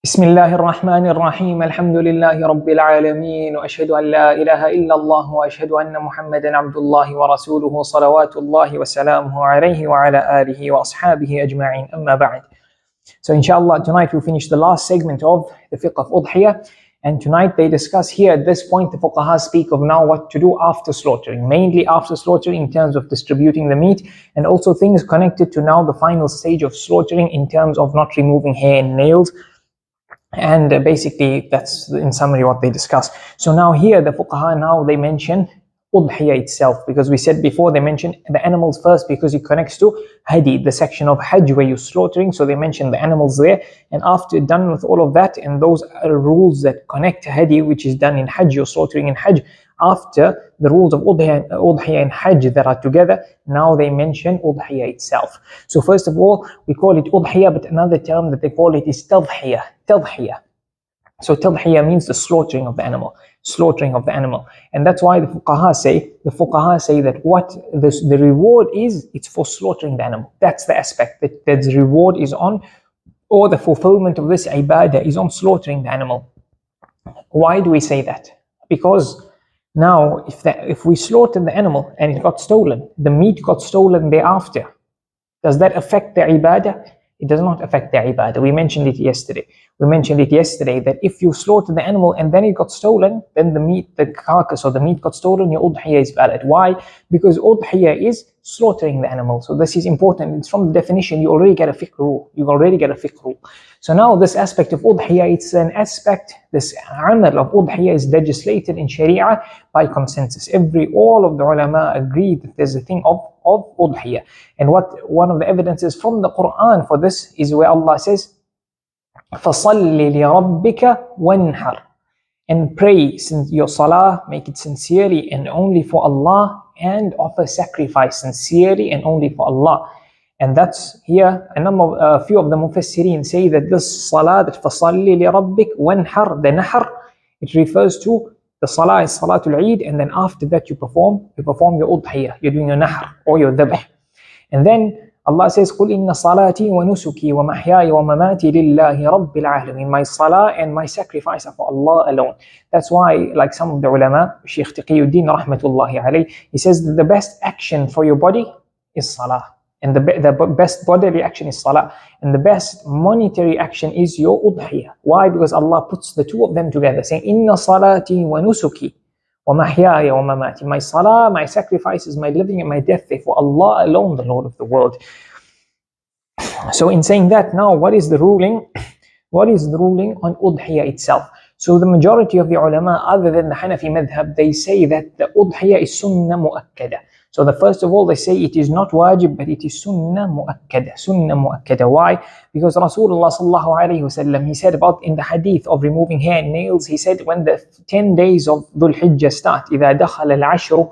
بسم الله الرحمن الرحيم الحمد لله رب العالمين وأشهد أن لا إله إلا الله وأشهد أن محمدا عبد الله ورسوله صلوات الله وسلامه عليه وعلى آله وأصحابه أجمعين أما بعد. So inshallah tonight we finish the last segment of the fiqh of udhiyah, and tonight they discuss here at this point the fuqaha speak of now what to do after slaughtering, mainly after slaughtering in terms of distributing the meat, and also things connected to now the final stage of slaughtering in terms of not removing hair and nails. And basically that's in summary what they discuss. So now here the fuqaha now they mention udhiyah itself, because we said before they mentioned the animals first because it connects to hajj, the section of hajj where you're slaughtering, so they mention the animals there, and after done with all of that and those rules that connect to hajj, which is done in hajj, you're slaughtering in hajj, after the rules of udhiyah and hajj that are together, now they mention udhiyah itself. So first of all we call it udhiyah, but another term that they call it is tadhiyah. So tadhiyah means the slaughtering of the animal, and that's why the fuqaha say that what the reward is, it's for slaughtering the animal. That's the aspect that the reward is on, or the fulfillment of this ibadah is on slaughtering the animal. Why do we say that? Because now if we slaughtered the animal and it got stolen, the meat got stolen thereafter, does that affect the ibadah? It does not affect the ibadah. We mentioned it yesterday that if you slaughter the animal and then it got stolen, then the carcass or the meat got stolen, your udhiyah is valid. Why? Because udhiyah is slaughtering the animal. So this is important. It's from the definition, you already get a fiqh rule. So now this aspect of udhiyah, it's an aspect, this amal of udhiyah is legislated in sharia by consensus. All of the ulama agree that there's a thing of udhiyah. And one of the evidences from the Quran for this is where Allah says, فَصَلِّ لِرَبِّكَ وَانْحَرْ, and pray your salah, make it sincerely and only for Allah, and offer sacrifice sincerely and only for Allah. And that's here a few of the mufassirin say that this salah, that فَصَلِّ لِرَبِّكَ وَانْحَرْ, the nahr, it refers to the salah is salatul Eid, and then after that you perform your udhiyah, you're doing your nahr or your dhabh. And then Allah says, قُلْ إِنَّ صَلَاتِي وَنُسُكِي وَمَحْيَايَ وَمَمَاتِي لِلَّهِ رَبِّ الْعَالَمِينَ. My salah and my sacrifice are for Allah alone. That's why, like some of the ulama, Shaykh Taqiyuddin rahmatullahi alayhi, he says that the best action for your body is salah, and the best bodily action is salah, and the best monetary action is your udhiyah. Why? Because Allah puts the two of them together, saying, إِنَّ صَلَاتِي وَنُسُكِي وَمَحْيَايَ وَمَمَاتِي. My salah, my sacrifices, my living and my death, they for Allah alone, the Lord of the world. So in saying that, now what is the ruling? What is the ruling on udhiyah itself? So the majority of the ulama, other than the Hanafi madhab, they say that the udhiyah is sunnah muakadah. So first of all, they say it is not wajib, but it is sunnah muakadah. Why? Because Rasulullah sallallahu alayhi wasallam, he said about in the hadith of removing hair and nails, he said when the 10 days of Dhul Hijjah start, إِذَا دَخَلَ الْعَشْرُ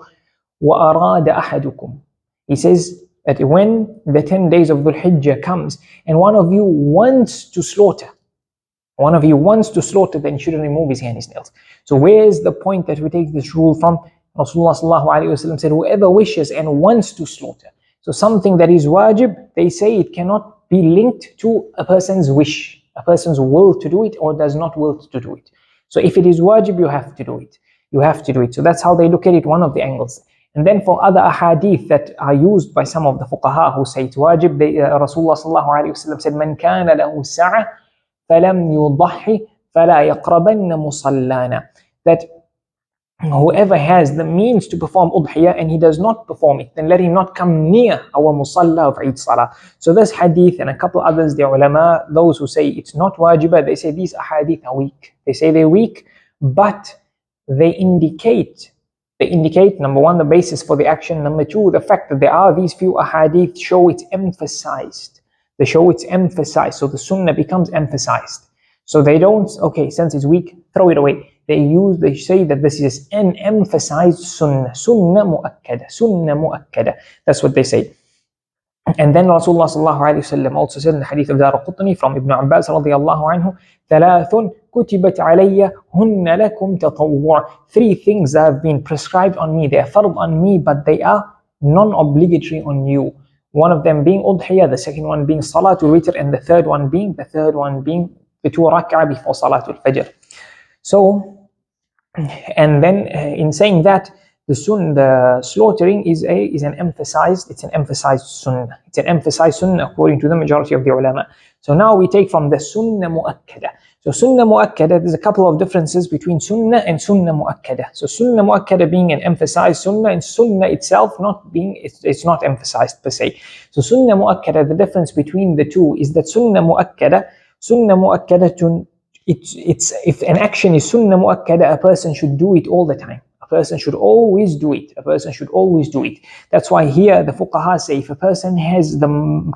وَأَرَادَ أَحَدُكُمْ, he says that when the 10 days of Dhul Hijjah comes and one of you wants to slaughter, then he shouldn't remove his hair and his nails. So where is the point that we take this rule from? Rasulullah sallallahu alayhi wasallam said, whoever wishes and wants to slaughter. So something that is wajib, they say it cannot be linked to a person's wish, a person's will to do it or does not will to do it. So if it is wajib, you have to do it. So that's how they look at it, one of the angles. And then for other ahadith that are used by some of the fuqaha who say it's wajib, Rasulullah sallallahu alayhi wasallam said, "Man kana lahu sa'a falam yudhi fala yaqrabanna musallana." That whoever has the means to perform udhiyah and he does not perform it, then let him not come near our musalla of Eid Salah. So this hadith and a couple others, the ulama, those who say it's not wajibah, they say these ahadith are weak. They say they're weak, but they indicate, number one, the basis for the action. Number two, the fact that there are these few ahadith show it's emphasized. So the sunnah becomes emphasized. So they don't, okay, since it's weak, throw it away. They say that this is an emphasized sunnah muakadah. That's what they say. And then Rasulullah sallallahu alayhi wasallam also said in the hadith of Daraqutni from Ibn Abbas radiyallahu anhu, ثَلَاثٌ كُتِبَتْ عَلَيَّ هُنَّ لَكُمْ تَطَوُّعٌ. 3 things have been prescribed on me. They are fard on me, but they are non-obligatory on you. One of them being udhiyah, the second one being salatul witr, and the third one being the 2 rak'ah before Salatul Fajr. So, and then in saying that, the slaughtering is an emphasized sunnah. It's an emphasized sunnah according to the majority of the ulama. So now we take from the sunnah muakadah. So sunnah muakadah, there's a couple of differences between sunnah and sunnah muakadah. So sunnah muakadah being an emphasized sunnah, and sunnah itself not being, it's not emphasized per se. So sunnah muakadah, the difference between the two is that sunnah muakadah it's if an action is sunnah muakadah, a person should do it all the time. A person should always do it. That's why here the fuqaha say if a person has the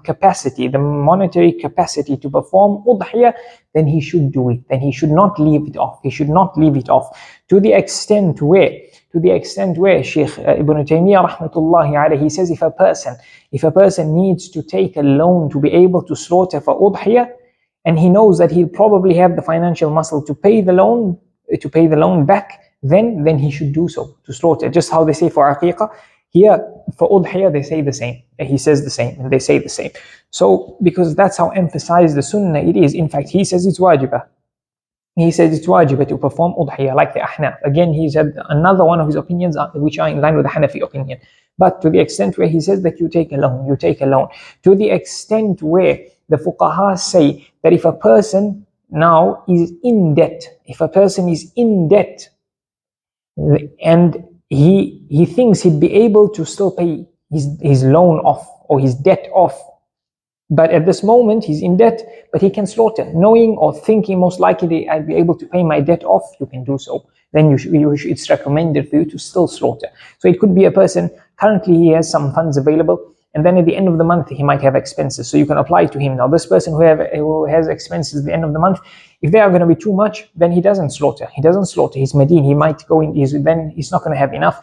capacity, the monetary capacity to perform udhiyah, then he should do it. Then he should not leave it off. To the extent where Shaykh Ibn Taymiyyah rahmatullahi alayhi says if a person needs to take a loan to be able to slaughter for udhiyah, and he knows that he'll probably have the financial muscle to pay the loan back, then he should do so, to slaughter. Just how they say for aqiqah, here for udhiyah they say the same. He says the same, and they say the same. So because that's how emphasized the sunnah it is. In fact, he says it's wajibah. He says it's wajibah to perform udhiyah, like the ahnaf. Again, he said another one of his opinions which are in line with the hanafi opinion. But to the extent where he says that you take a loan. To the extent where the fuqaha say that if a person now is in debt, and he thinks he'd be able to still pay his loan off or his debt off, but at this moment he's in debt, but he can slaughter, knowing or thinking most likely I'd be able to pay my debt off, you can do so. Then it's recommended for you to still slaughter. So it could be a person, currently he has some funds available, and then at the end of the month he might have expenses, so you can apply to him. Now this person who has expenses at the end of the month, if they are going to be too much, then he doesn't slaughter. He's Medine, he might go in, then he's not going to have enough.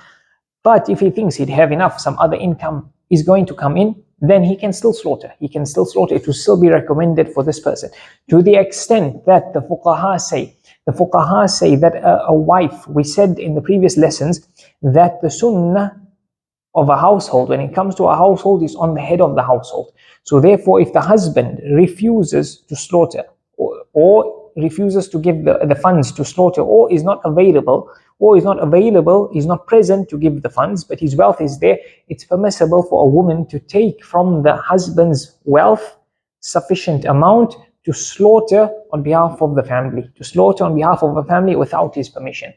But if he thinks he'd have enough, some other income is going to come in, then he can still slaughter. It will still be recommended for this person. To the extent that the fuqaha say that a wife, we said in the previous lessons that the sunnah of a household, when it comes to a household, is on the head of the household. So therefore, if the husband refuses to slaughter or refuses to give the funds to slaughter, or is not available, is not present to give the funds, but his wealth is there, it's permissible for a woman to take from the husband's wealth sufficient amount to slaughter on behalf of the family, without his permission.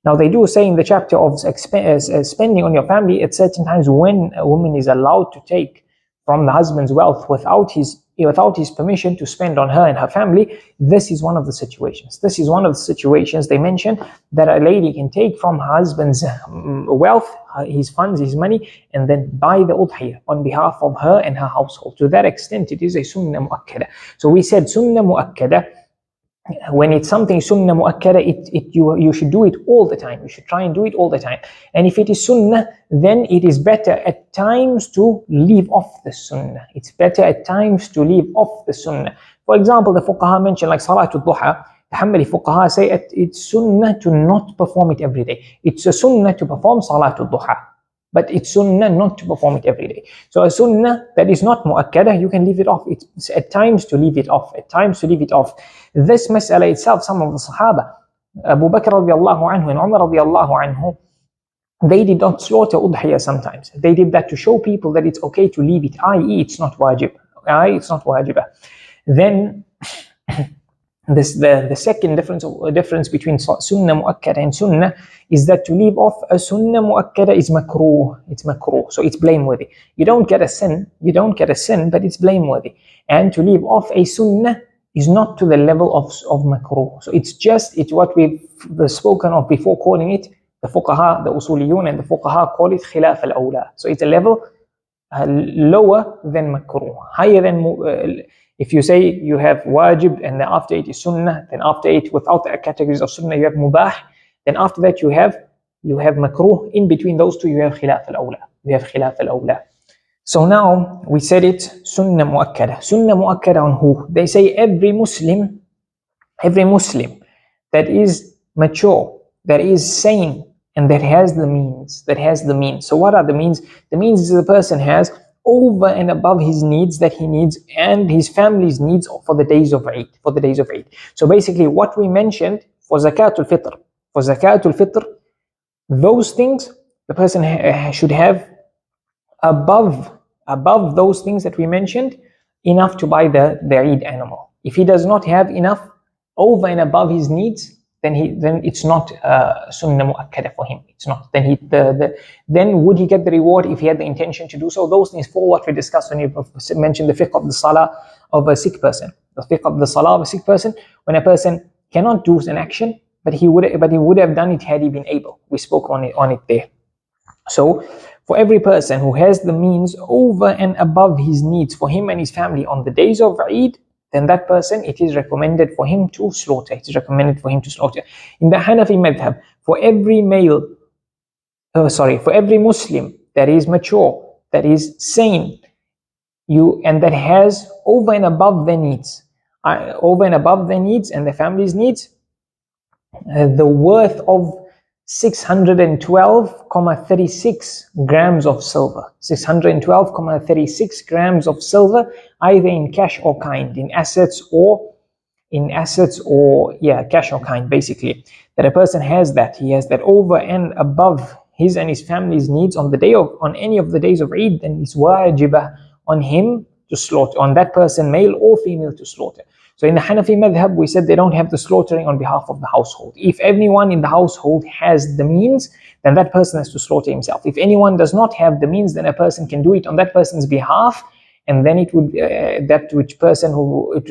Now they do say in the chapter of spending on your family, at certain times when a woman is allowed to take from the husband's wealth without his permission to spend on her and her family, this is one of the situations. They mention that a lady can take from her husband's wealth, his funds, his money, and then buy the udhiyah on behalf of her and her household. To that extent, it is a sunnah muakadah. So we said sunnah muakadah. When it's something sunnah muakadah, you should do it all the time. You should try and do it all the time. And if it is sunnah, then it is better at times to leave off the sunnah. For example, the fuqaha mentioned like salatul duha. The hanbali fuqaha say it's sunnah to not perform it every day. It's a sunnah to perform salatul duha, but it's sunnah not to perform it every day. So a sunnah that is not muakadah, you can leave it off. It's at times to leave it off. This mas'ala itself, some of the Sahaba, Abu Bakr radiallahu anhu and Umar radiallahu anhu, they did not slaughter udhiyah sometimes. They did that to show people that it's okay to leave it, i.e. it's not wajib. Then the second difference between sunnah muakkadah and sunnah is that to leave off a sunnah muakkadah is makruh. It's makruh, so it's blameworthy. You don't get a sin, but it's blameworthy. And to leave off a sunnah is not to the level of makruh. So it's what we've spoken of before, calling it, the fuqaha, the usuliyun and the fuqaha call it khilaf al-awla. So it's a level lower than makruh, higher than if you say you have wajib and then after it is sunnah, then after it without the categories of sunnah you have mubah, then after that you have makruh. In between those two you have khilaf al-awla. So now we said it, sunnah muakkadah. Sunnah muakkadah on who? They say every Muslim that is mature, that is sane, and that has the means. So what are the means? The means is the person has over and above his needs that he needs and his family's needs for the days of Eid. So basically what we mentioned for zakatul fitr, those things the person should have above those things that we mentioned, enough to buy the Eid animal. If he does not have enough over and above his needs, then it's not sunnah muakadah for him. It's not. Then would he get the reward if he had the intention to do so? Those things fall what we discussed when we mentioned the fiqh of the salah of a sick person. The fiqh of the salah of a sick person, when a person cannot do an action, but he would have done it had he been able. We spoke on it there. So for every person who has the means over and above his needs for him and his family on the days of Eid, then that person, it is recommended for him to slaughter. It is recommended for him to slaughter. In the Hanafi madhab, for every Muslim that is mature, that is sane, and that has over and above their needs and their family's needs, the worth of 612.36 grams of silver. 612.36 grams of silver, either in cash or kind, in assets or cash or kind, basically. That a person has that. He has that over and above his and his family's needs on any of the days of Eid, then it's wajib on him to slaughter, on that person, male or female, to slaughter. So in the Hanafi madhab, we said they don't have the slaughtering on behalf of the household. If anyone in the household has the means, then that person has to slaughter himself. If anyone does not have the means, then a person can do it on that person's behalf, and then it would it would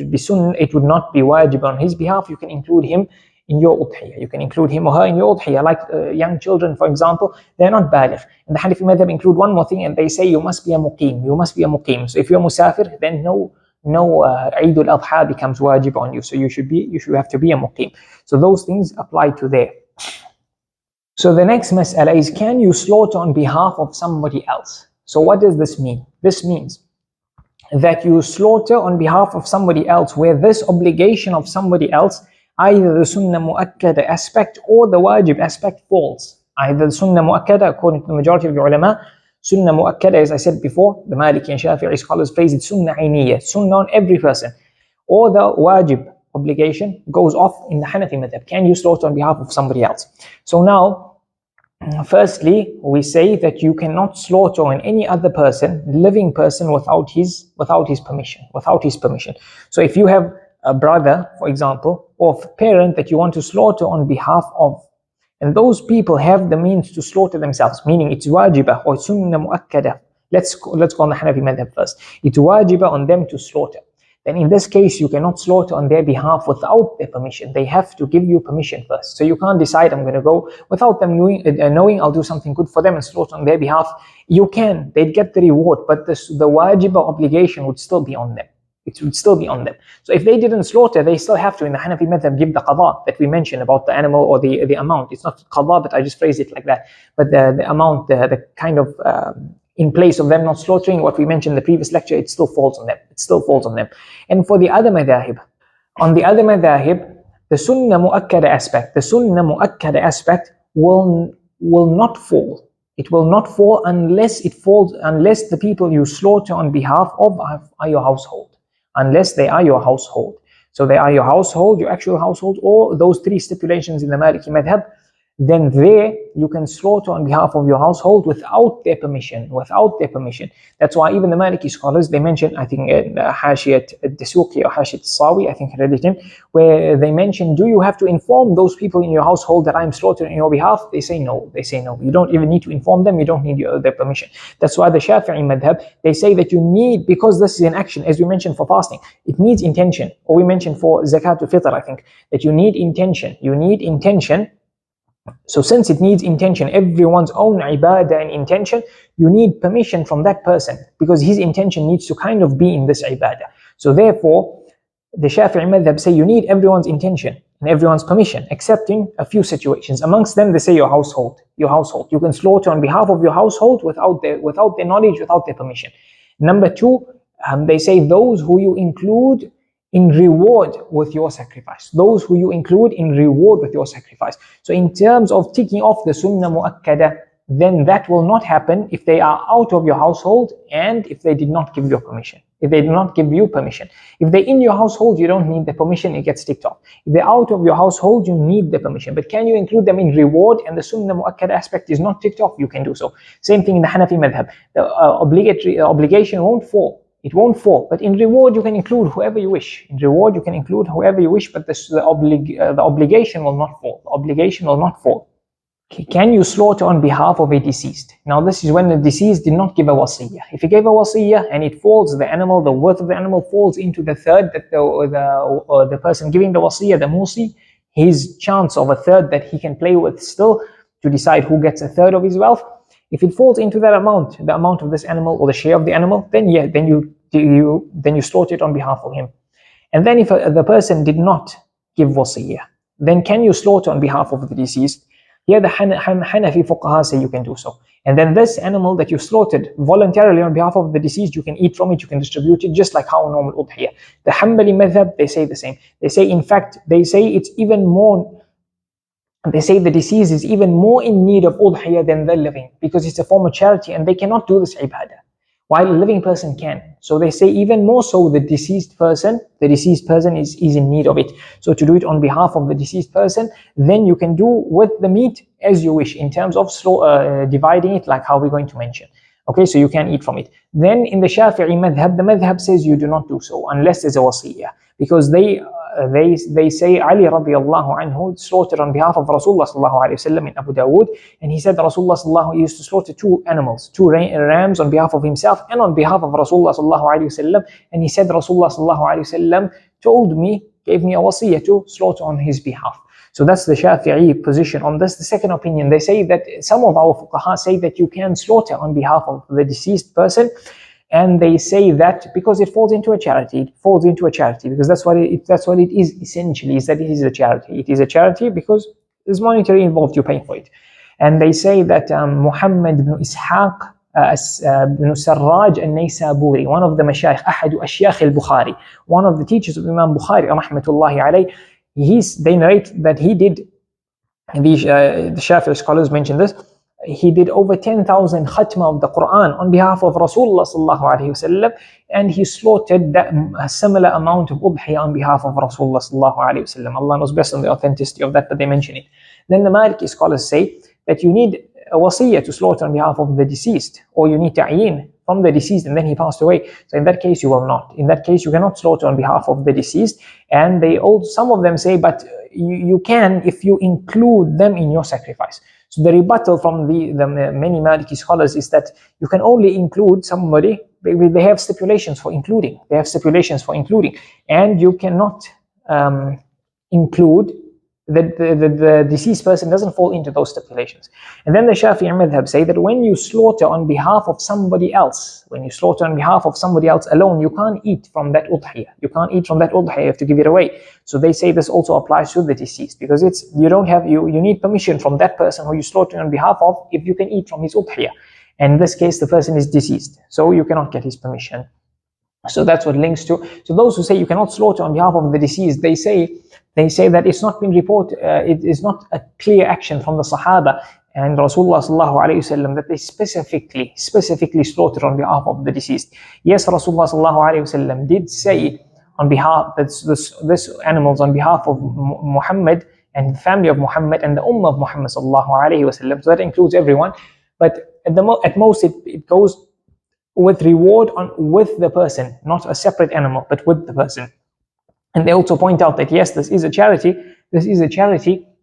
be sunnah, it would not be wajib on his behalf. You can include him in your udhiyah. You can include him or her in your udhiyah. Like young children, for example, they're not baligh. And the Hanafi madhab include one more thing, and they say you must be a muqim. So if you're musafir, then no Eid al-Adha becomes wajib on you. So you should have to be a muqim. So those things apply to there. So the next mas'ala is, can you slaughter on behalf of somebody else? So what does this mean? This means that you slaughter on behalf of somebody else, where this obligation of somebody else, either the sunnah muakadah aspect or the wajib aspect, falls. Either the sunnah muakadah, according to the majority of the ulama, sunnah muakadah, as I said before, the maliki and shafi'ee scholars phrase it sunnah ayniyah, sunnah on every person. Or the wajib obligation goes off in the Hanafi madhab. Can you slaughter on behalf of somebody else? So now, firstly, we say that you cannot slaughter on any other person, living person, without his permission. So if you have a brother, for example, or a parent that you want to slaughter on behalf of, and those people have the means to slaughter themselves, meaning it's wajibah or sunnah muakkadah. Let's go on the Hanafi madhab first. It's wajibah on them to slaughter. Then in this case, you cannot slaughter on their behalf without their permission. They have to give you permission first. So you can't decide, I'm going to go without them knowing I'll do something good for them and slaughter on their behalf. You can, they'd get the reward, but the wajibah obligation would still be on them. It would still be on them. So if they didn't slaughter, they still have to, in the Hanafi madhab, give the qada that we mentioned about the animal or the amount. It's not qada, but I just phrase it like that. But the amount, the kind of, in place of them not slaughtering, what we mentioned in the previous lecture, it still falls on them. And for the other madhahib, on the other madhahib, the sunnah muakadah aspect will not fall. It will not fall unless the people you slaughter on behalf of are your household. Unless they are your household. So they are your household, your actual household, or those three stipulations in the Maliki madhab, then there you can slaughter on behalf of your household without their permission. That's why even the Maliki scholars, they mention, I think in Hashiyat al-Dasuqi or Hashiyat al-Sawi, I think I read it in, where they mention, do you have to inform those people in your household that I'm slaughtering on your behalf? They say no. You don't even need to inform them. You don't need their permission. That's why the Shafi'ee madhab, they say that you need, because this is an action, as we mentioned for fasting, it needs intention. Or we mentioned for zakatul fitr, I think, that you need intention. So since it needs intention, everyone's own ibadah and intention, you need permission from that person, because his intention needs to kind of be in this ibadah. So therefore, the Shafi'i madhab say you need everyone's intention and everyone's permission, except in a few situations. Amongst them, they say your household. You can slaughter on behalf of your household without their knowledge, without their permission. Number two, they say those who you include in reward with your sacrifice. So in terms of ticking off the sunnah muakkadah, then that will not happen if they are out of your household and if they did not give you permission. If they do not give you permission. If they're in your household, you don't need the permission, it gets ticked off. If they're out of your household, you need the permission. But can you include them in reward and the sunnah muakadah aspect is not ticked off? You can do so. Same thing in the Hanafi madhab. The obligatory obligation won't fall. It won't fall. But in reward, you can include whoever you wish. In reward, you can include whoever you wish, but the obligation will not fall. The obligation will not fall. Can you slaughter on behalf of a deceased? Now this is when the deceased did not give a wasiyah. If he gave a wasiyah and it falls, the animal, the worth of the animal falls into the third, that the person giving the wasiyah, the musi, his chance of a third that he can play with still to decide who gets a third of his wealth. If it falls into that amount, the amount of this animal or the share of the animal, then yeah, then you slaughter it on behalf of him. And then if the person did not give wasiyah, then can you slaughter on behalf of the deceased? Here the Hanafi fuqaha say you can do so. And then this animal that you slaughtered voluntarily on behalf of the deceased, you can eat from it, you can distribute it, just like how normal udhiyah. The hanbali madhab, they say the same. They say, in fact, they say it's even more, they say the deceased is even more in need of udhiyah than the living, because it's a form of charity and they cannot do this ibadah, while a living person can. So they say even more so the deceased person is in need of it. So to do it on behalf of the deceased person, then you can do with the meat as you wish in terms of dividing it, like how we're going to mention. Okay, so you can eat from it. Then in the Shafi'ee madhab, the madhab says you do not do so unless there's a wasiyah, because they say Ali radiallahu anhu slaughtered on behalf of Rasulullah sallallahu alayhi wasallam in Abu Dawood, and he said Rasulullah sallallahu used to slaughter two animals, two rams on behalf of himself and on behalf of Rasulullah sallallahu alayhi wasallam, and he said Rasulullah sallallahu alayhi wasallam gave me a wasiyah to slaughter on his behalf. So that's the Shafi'ee position on this. The second opinion, they say that some of our fuqaha say that you can slaughter on behalf of the deceased person, and they say that because it falls into a charity, because that's what it is essentially, is that it is a charity. It is a charity because there's monetary involved, you're paying for it. And they say that Muhammad ibn Ishaq ibn Sarraj al-Naysaburi, one of the mashayikh, ahadu ashyakh al-Bukhari, one of the teachers of Imam Bukhari rahmatullahi alayh, they narrate that he did, the Shafi'i scholars mention this, he did over 10,000 khatma of the Quran on behalf of Rasulullah sallallahu alayhi wasallam, and he slaughtered a similar amount of udhiyah on behalf of Rasulullah sallallahu alayhi wasallam. Allah knows best on the authenticity of that, but they mention it. Then the maliki scholars say that you need a wasiyah to slaughter on behalf of the deceased, or you need ta'yin from the deceased and then he passed away. So in that case you will not. In that case you cannot slaughter on behalf of the deceased. And some of them say, but you can if you include them in your sacrifice. So the rebuttal from the many Maliki scholars is that you can only include somebody, they have stipulations for including. And you cannot include the deceased person, doesn't fall into those stipulations. And then the Shafi'i madhab say that when you slaughter on behalf of somebody else, alone, you can't eat from that udhiyah. You have to give it away. So they say this also applies to the deceased, because you need permission from that person who you slaughter on behalf of if you can eat from his udhiyah. And in this case the person is deceased, so you cannot get his permission. So that's what links to. So those who say you cannot slaughter on behalf of the deceased, they say that it's not been reported, it is not a clear action from the Sahaba and Rasulullah sallallahu alayhi wasallam that they specifically slaughtered on behalf of the deceased. Yes, Rasulullah sallallahu alayhi wasallam did say on behalf this animals on behalf of Muhammad and the family of Muhammad and the ummah of Muhammad sallallahu alayhi wasallam. So that includes everyone, but at most it goes with reward with the person, not a separate animal, but with the person. And they also point out that yes, this is a charity,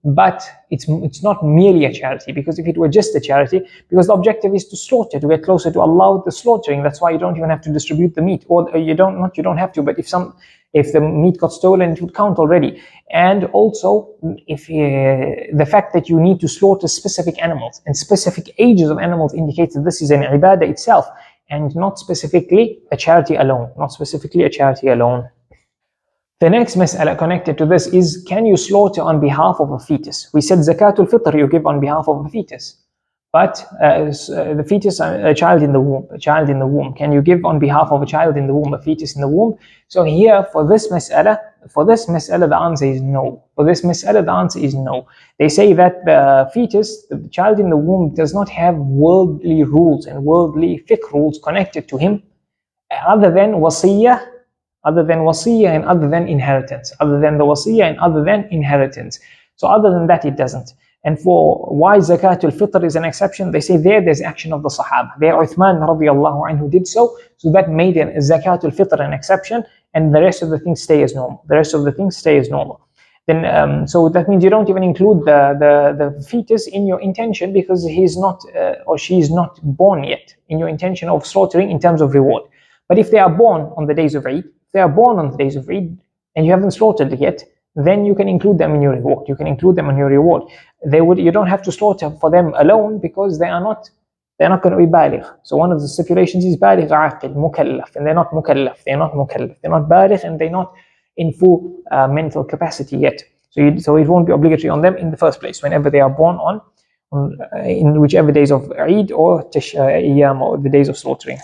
but it's not merely a charity, because if it were just a charity, because the objective is to slaughter, to get closer to Allah with the slaughtering. That's why you don't even have to distribute the meat, or you don't have to, but if the meat got stolen, it would count already. And also, if the fact that you need to slaughter specific animals and specific ages of animals indicates that this is an ibadah itself, and not specifically a charity alone. The next mas'ala connected to this is, can you slaughter on behalf of a fetus? We said zakatul fitr you give on behalf of a fetus. but the fetus, a child in the womb, can you give on behalf of a child in the womb, a fetus in the womb? So here, for this mas'ala, the answer is no. For this mas'ala, the answer is no. They say that the fetus, the child in the womb, does not have worldly rules and worldly fiqh rules connected to him, other than wasiyah, and other than inheritance, other than the wasiyah and other than inheritance. So other than that, it doesn't. And for why zakatul fitr is an exception, they say there's action of the Sahaba. There Uthman radiallahu anhu did so that made zakatul fitr an exception, and the rest of the things stay as normal. Then, so that means you don't even include the fetus in your intention, because he's not or she's not born yet, in your intention of slaughtering in terms of reward. But if they are born on the days of Eid, and you haven't slaughtered yet, then you can include them in your reward. You don't have to slaughter for them alone, because they're not going to be baligh. So one of the stipulations is baligh, aqil, mukallaf, and they're not mukallaf. They're not baligh, and they're not in full mental capacity yet. So it won't be obligatory on them in the first place, whenever they are born in whichever days of Eid or Ayyam, or the days of slaughtering.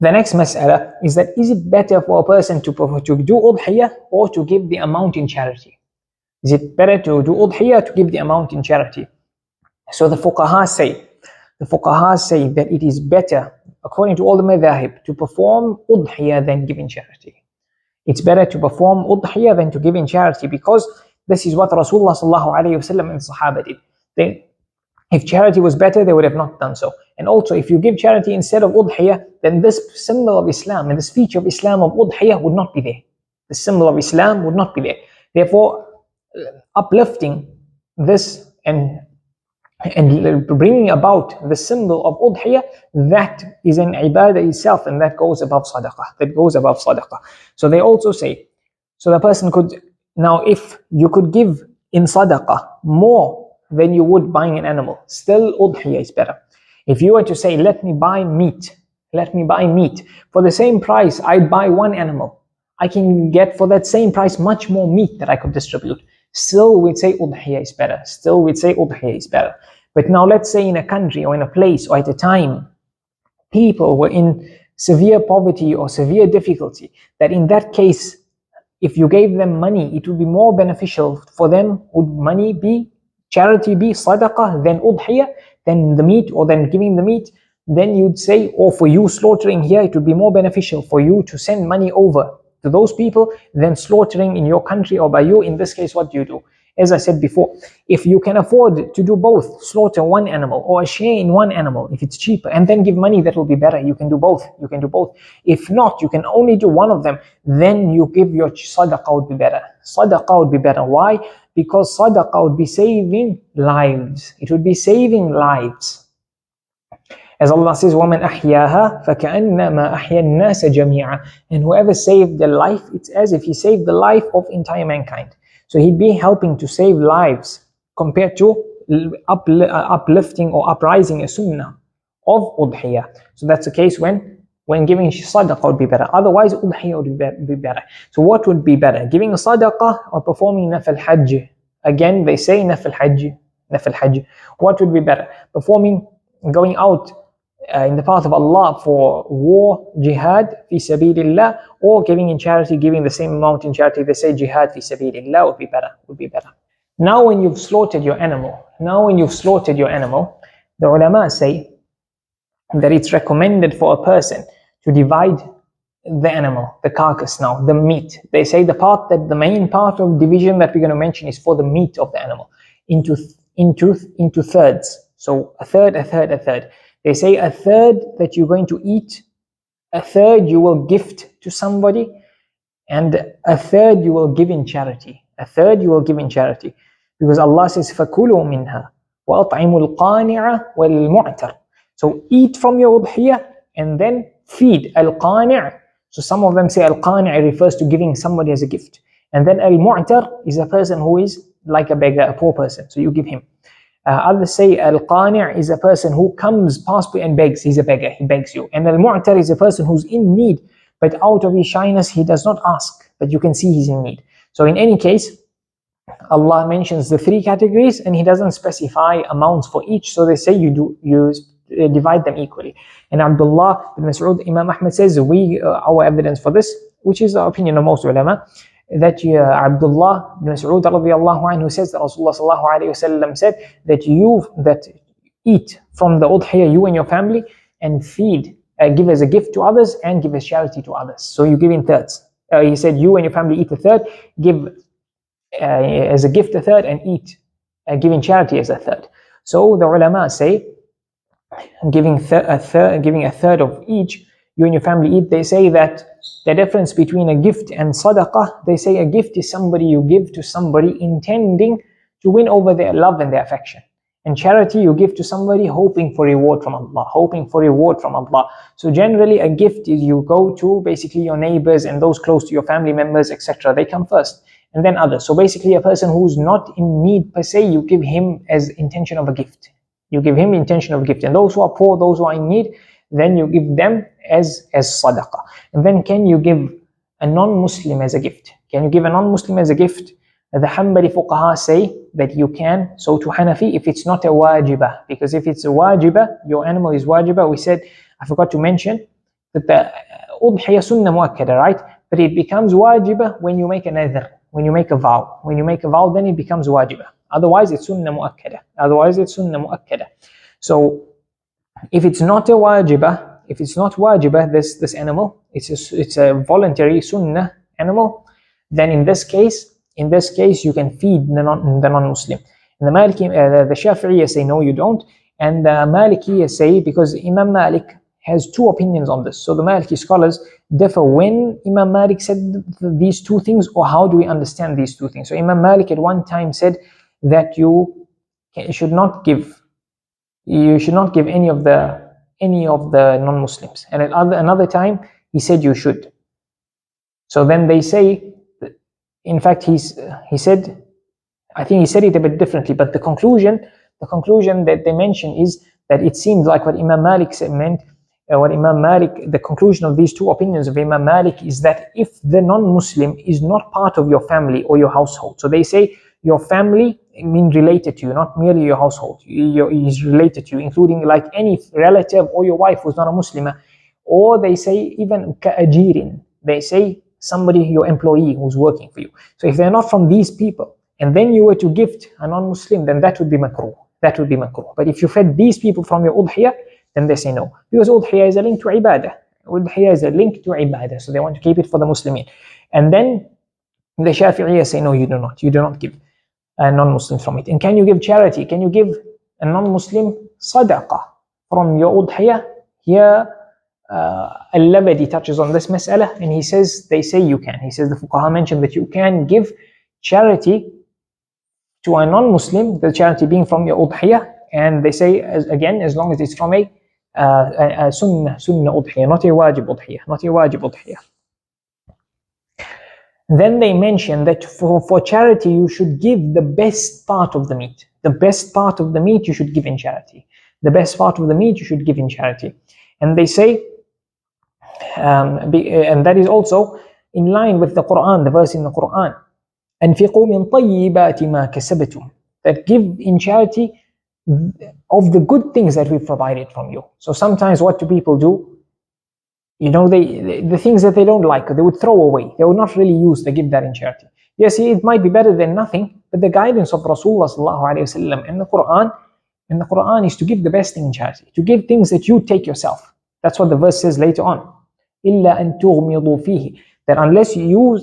The next mas'ala is that, is it better for a person to do udhiyah or to give the amount in charity? Is it better to do udhiyah, to give the amount in charity? So the fuqaha say that it is better, according to all the madhahib, to perform udhiyah than give in charity. It's better to perform udhiyah than to give in charity, because this is what Rasulullah sallallahu alayhi wasallam and Sahaba did. If charity was better, they would have not done so. And also, if you give charity instead of udhiyah, then this symbol of Islam and this feature of Islam of udhiyah would not be there. The symbol of Islam would not be there. Therefore, uplifting this and bringing about the symbol of udhiyah, that is an ibadah itself, and that goes above sadaqah. So they also say, so the person could, now if you could give in sadaqah more than you would buying an animal, still udhiyah is better. If you were to say, let me buy meat, for the same price I'd buy one animal, I can get for that same price much more meat that I could distribute, still we'd say udhiyah is better. But now let's say in a country or in a place or at a time, people were in severe poverty or severe difficulty, that in that case, if you gave them money, it would be more beneficial for them. Would charity be sadaqah than udhiyah, than the meat, or than giving the meat? Then you'd say, or for you slaughtering here, it would be more beneficial for you to send money over to those people than slaughtering in your country or by you. In this case, what do? As I said before, if you can afford to do both, slaughter one animal or a share in one animal, if it's cheaper, and then give money, that will be better. You can do both. If not, you can only do one of them, then you give your sadaqah would be better. Why? Because sadaqah would be saving lives. It would be saving lives. As Allah says, وَمَنْ أَحْيَاهَا فَكَأَنَّمَا أَحْيَا النَّاسَ جَمِيعًا. And whoever saved the life, it's as if he saved the life of entire mankind. So he'd be helping to save lives compared to uplifting or uprising a sunnah of udhiyah. So that's the case when giving sadaqah would be better. Otherwise, udhiyah would be better. So what would be better? Giving a sadaqah or performing nafl hajj? Again, they say nafl hajj. What would be better? Going out in the path of Allah for war, jihad, fi sabilillah, or giving in charity, giving the same amount in charity. They say jihad fi sabilillah would be better. Now when you've slaughtered your animal, the ulama say that it's recommended for a person to divide the animal, the carcass now, the meat. They say the main part of division that we're going to mention is for the meat of the animal, into thirds. So a third. They say a third that you're going to eat, a third you will gift to somebody, and a third you will give in charity. Because Allah says, فَكُلُوا مِنْهَا وَأَطْعِمُوا الْقَانِعَ وَالْمُعْتَرِ. So eat from your udhiyah and then feed al-qani'. So some of them say al-qani' refers to giving somebody as a gift. And then al-mu'tar is a person who is like a beggar, a poor person. So you give him. Others say al-qani' is a person who comes past and begs. He's a beggar, he begs you. And al-mu'tar is a person who's in need, but out of his shyness he does not ask, but you can see he's in need. So in any case, Allah mentions the three categories and He doesn't specify amounts for each. So they say you divide them equally. And Abdullah bin Mas'ud, Imam Ahmad says, our evidence for this, which is the opinion of most ulama, that Abdullah bin Mas'ud radiallahu anhu says that Rasulullah sallallahu alayhi wasallam said that eat from the udhiyah, you and your family, and feed, give as a gift to others and give as charity to others. So you give in thirds. He said you and your family eat a third, give as a gift a third, and giving charity as a third. So the ulama say, giving a third of each, you and your family eat. They say that the difference between a gift and sadaqah, they say a gift is somebody you give to somebody intending to win over their love and their affection. And charity you give to somebody hoping for reward from Allah, So generally a gift is you go to basically your neighbors and those close to your family members, etc. They come first, and then others. So basically a person who's not in need per se, you give him as intention of a gift. And those who are poor, those who are in need, then you give them as sadaqah. And then can you give a non-Muslim as a gift? The hanbali fuqaha say that you can. So to Hanafi, if it's not a wajibah, because if it's a wajibah, your animal is wajibah. We said, I forgot to mention that the udhiyah sunnah muakadah, right? But it becomes wajibah when you make a nadhr, when you make a vow. When you make a vow, then it becomes wajibah. Otherwise, it's sunnah muakadah. So if it's not a wajibah, this animal, it's a voluntary sunnah animal, then in this case you can feed the non-Muslim. And the Maliki, the Shafi'ee say no, you don't. And the Maliki say, because Imam Malik has two opinions on this. So the Maliki scholars differ when Imam Malik said these two things, or how do we understand these two things. So Imam Malik at one time said that you should not give any of the non-Muslims, and at another time he said you should. So then they say, in fact he said, I think he said it a bit differently, but the conclusion that they mention is that it seems like what Imam Malik said meant, the conclusion of these two opinions of Imam Malik is that if the non-Muslim is not part of your family or your household, so they say your family means related to you, not merely your household, is related to you, including like any relative or your wife who's not a Muslimah, or they say even ka'ajirin, they say somebody, your employee who's working for you. So if they're not from these people, and then you were to gift a non-Muslim, then that would be makruh. But if you fed these people from your udhiyah, then they say no, because udhiyah is a link to ibadah. So they want to keep it for the Muslimin. And then the Shafi'iyah say no, you do not give a non-Muslim from it. And can you give charity? Can you give a non-Muslim sadaqah from your udhiyah? Here Al-Labadi touches on this mas'ala, and they say you can. He says the fuqaha mentioned that you can give charity to a non-Muslim, the charity being from your udhiyah, and they say as long as it's from a sunnah udhiyah, not a wajib udhiyah. Then they mention that for charity you should give the best part of the meat. The best part of the meat you should give in charity. And they say, and that is also in line with the Quran, the verse in the Quran, أنفقوا من طيبات ما كسبتم, that give in charity of the good things that we've provided from you. So sometimes what do people do? The things that they don't like, they would throw away. They would not really use. They give that in charity. Yes, it might be better than nothing, but the guidance of Rasulullah sallallahu alaihi wasallam in the Quran is to give the best thing in charity, to give things that you take yourself. That's what the verse says later on. إِلَّا أَن تُغْمِضُوا فِيهِ, that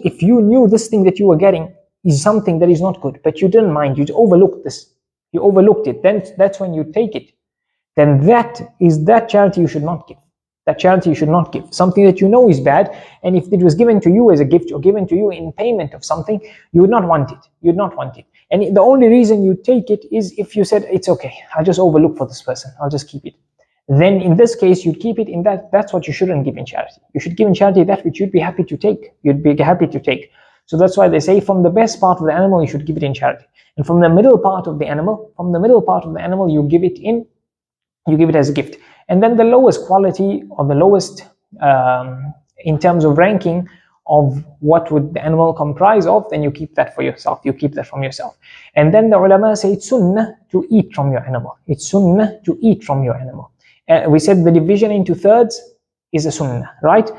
if you knew this thing that you were getting is something that is not good, but you didn't mind, you overlooked it, then that's when you take it. Then that charity you should not give. Something that you know is bad, and if it was given to you as a gift or given to you in payment of something, you would not want it. And the only reason you take it is if you said, it's okay, I'll just overlook for this person, I'll just keep it. Then in this case, you'd keep it in that's what you shouldn't give in charity. You should give in charity that which you'd be happy to take. So that's why they say from the best part of the animal, you should give it in charity. And from the middle part of the animal, you give it as a gift. And then the lowest quality, or the lowest in terms of ranking of what would the animal comprise of, then you keep that for yourself. You keep that from yourself. And then the ulama say it's sunnah to eat from your animal. It's sunnah to eat from your animal. We said the division into thirds is a sunnah, right?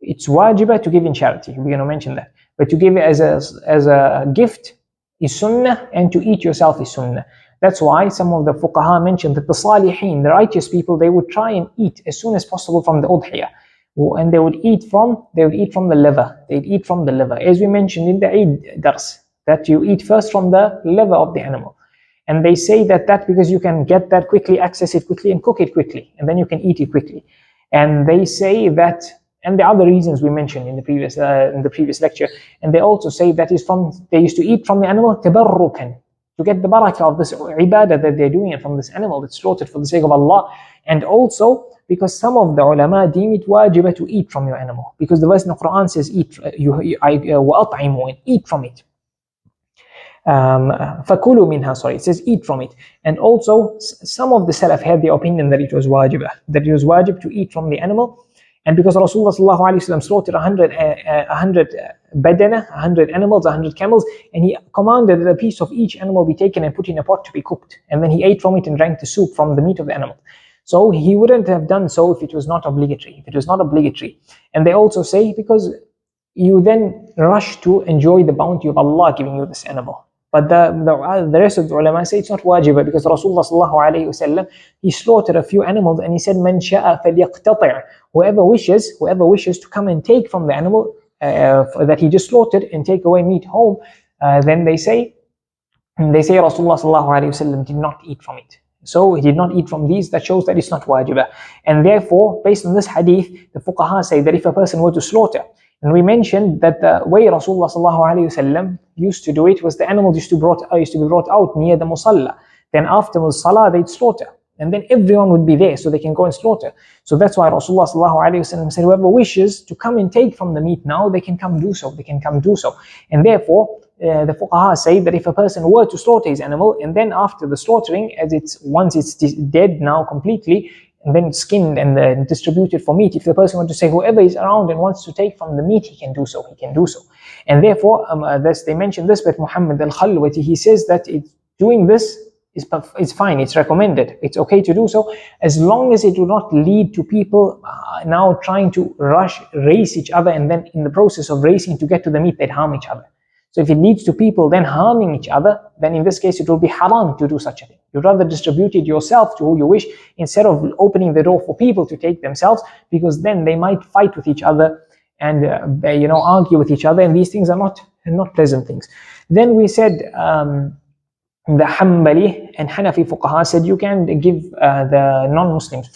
It's wajib to give in charity. We're going to mention that. But to give it as a gift is sunnah, and to eat yourself is sunnah. That's why some of the fuqaha mentioned that the salihin, the righteous people, they would try and eat as soon as possible from the udhiyah. And they would eat from the liver. They'd eat from the liver. As we mentioned in the Eid dars, that you eat first from the liver of the animal. And they say that because you can get that quickly, access it quickly, and cook it quickly, and then you can eat it quickly. And they say that, and the other reasons we mentioned in the previous lecture, and they also say that is they used to eat from the animal tabarrukan, to get the barakah of this ibadah that they're doing from this animal that's slaughtered for the sake of Allah, and also because some of the ulama deem it wajib to eat from your animal, because the verse in the Quran says eat, وَأَطْعِمُوا, and eat from it. فَكُلُوا مِنْهَا, sorry, it says eat from it. And also some of the Salaf had the opinion that it was wajib, to eat from the animal. And because Rasulullah slaughtered 100 badana, 100 animals, 100 camels, and he commanded that a piece of each animal be taken and put in a pot to be cooked. And then he ate from it and drank the soup from the meat of the animal. So he wouldn't have done so if it was not obligatory. And they also say because you then rush to enjoy the bounty of Allah giving you this animal. But the rest of the ulama say it's not wajib, because Rasulullah he slaughtered a few animals and he said, "Man sha'a falyaqtati'." Whoever wishes to come and take from the animal that he just slaughtered and take away meat home, then they say Rasulullah did not eat from it. So he did not eat from these. That shows that it's not wajib. And therefore, based on this hadith, the fuqaha say that if a person were to slaughter, and we mentioned that the way Rasulullah used to do it was the animals used to be brought out near the musalla. Then after the salah, they'd slaughter. And then everyone would be there so they can go and slaughter. So that's why Rasulullah said, whoever wishes to come and take from the meat now, they can come do so. And therefore, the fuqaha say that if a person were to slaughter his animal, and then after the slaughtering, once it's dead now completely, and then skinned and distributed for meat, if the person were to say whoever is around and wants to take from the meat, he can do so. And therefore, they mention this with Muhammad al-Khalwati. He says that doing this is fine, it's recommended, it's okay to do so, as long as it do not lead to people now trying to race each other, and then in the process of racing to get to the meat, they'd harm each other. So if it leads to people then harming each other, then in this case it will be haram to do such a thing. You'd rather distribute it yourself to who you wish, instead of opening the door for people to take themselves, because then they might fight with each other and argue with each other, and these things are not pleasant things. Then we said the hanbali and hanafi fuqaha said you can give the non-Muslims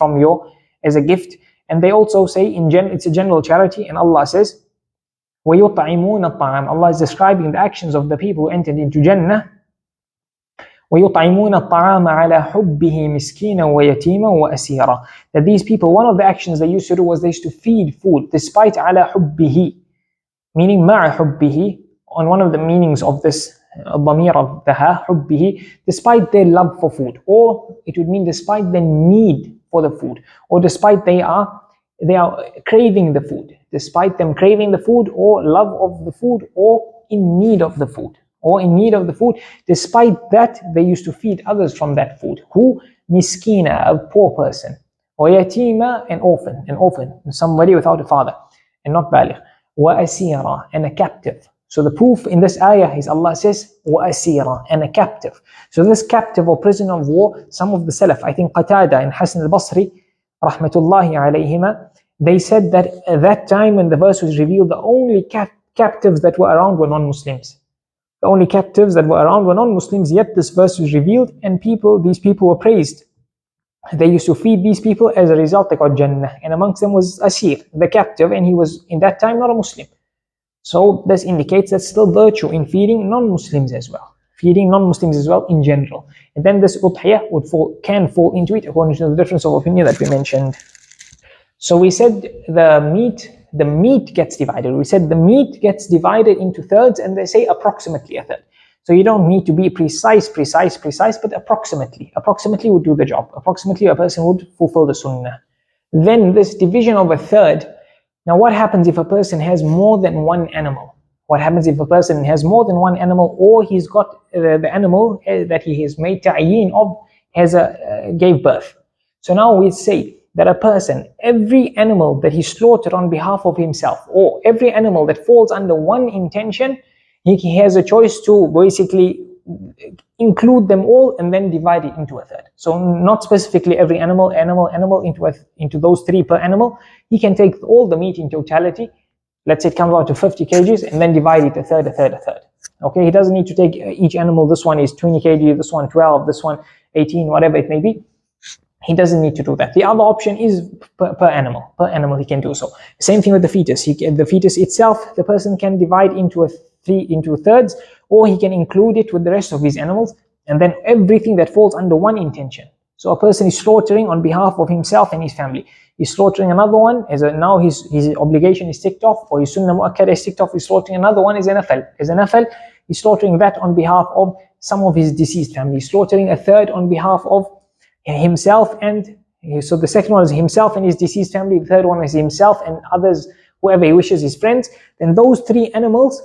as a gift, and they also say it's a general charity, and Allah says وَيُطْعِمُونَ الطَّعَامَ. Allah is describing the actions of the people who entered into Jannah. وَيُطْعِمُونَ الطَّعَامَ عَلَى حُبِّهِ مِسْكِينًا وَيَتِيمًا وَأَسِيرًا. That these people, one of the actions they used to do was they used to feed food despite عَلى حُبِّهِ, meaning مَعَ حُبِّهِ. On one of the meanings of this ضمير of the حُبِّهِ, despite their love for food, or it would mean despite their need for the food, or despite they are craving the food, despite them craving the food, or love of the food, or in need of the food, despite that they used to feed others from that food. Who? Miskina, a poor person, or yatima, an orphan, somebody without a father and not baligh, wa asira, and a captive. So the proof in this ayah is Allah says wa asira, and a captive. So this captive or prisoner of war, some of the Salaf, I think Qatada and Hasan al-Basri rahmatullahi alayhima, they said that at that time when the verse was revealed, the only captives that were around were non-Muslims. Yet this verse was revealed, and these people were praised. They used to feed these people, as a result they got Jannah. And amongst them was Asir, the captive, and he was in that time not a Muslim. So this indicates there's still virtue in feeding non-Muslims as well. In general. And then this udhiyah can fall into it according to the difference of opinion that we mentioned. So we said the meat gets divided. We said the meat gets divided into thirds, and they say approximately a third. So you don't need to be precise, but approximately would do the job. Approximately a person would fulfill the sunnah. Then this division of a third, Now what happens if a person has more than one animal? What happens if a person has more than one animal, or he's got the animal that he has made ta'yeen of gave birth? So now we say that a person, every animal that he slaughtered on behalf of himself, or every animal that falls under one intention, he has a choice to basically include them all and then divide it into a third. So not specifically every animal into those three per animal. He can take all the meat in totality. Let's say it comes out to 50 kgs and then divide it a third. Okay, he doesn't need to take each animal. This one is 20 kg, this one 12, this one 18, whatever it may be. He doesn't need to do that. The other option is per animal. Per animal he can do so. Same thing with the fetus. The fetus itself, the person can divide into thirds, or he can include it with the rest of his animals, and then everything that falls under one intention. So a person is slaughtering on behalf of himself and his family. He's slaughtering another one, now his obligation is ticked off, or his sunnah muakadah is ticked off. He's slaughtering another one as a nafl. He's slaughtering that on behalf of some of his deceased family. He's slaughtering a third on behalf of himself, and so the second one is himself and his deceased family. The third one is himself and others, whoever he wishes, his friends. Then those three animals,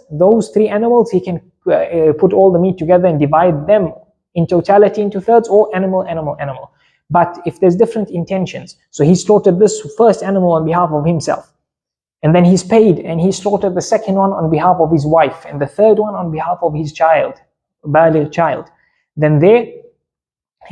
he can put all the meat together and divide them in totality into thirds, or animal. But if there's different intentions, so he slaughtered this first animal on behalf of himself, and then he's paid and he slaughtered the second one on behalf of his wife, and the third one on behalf of his child, baligh child, then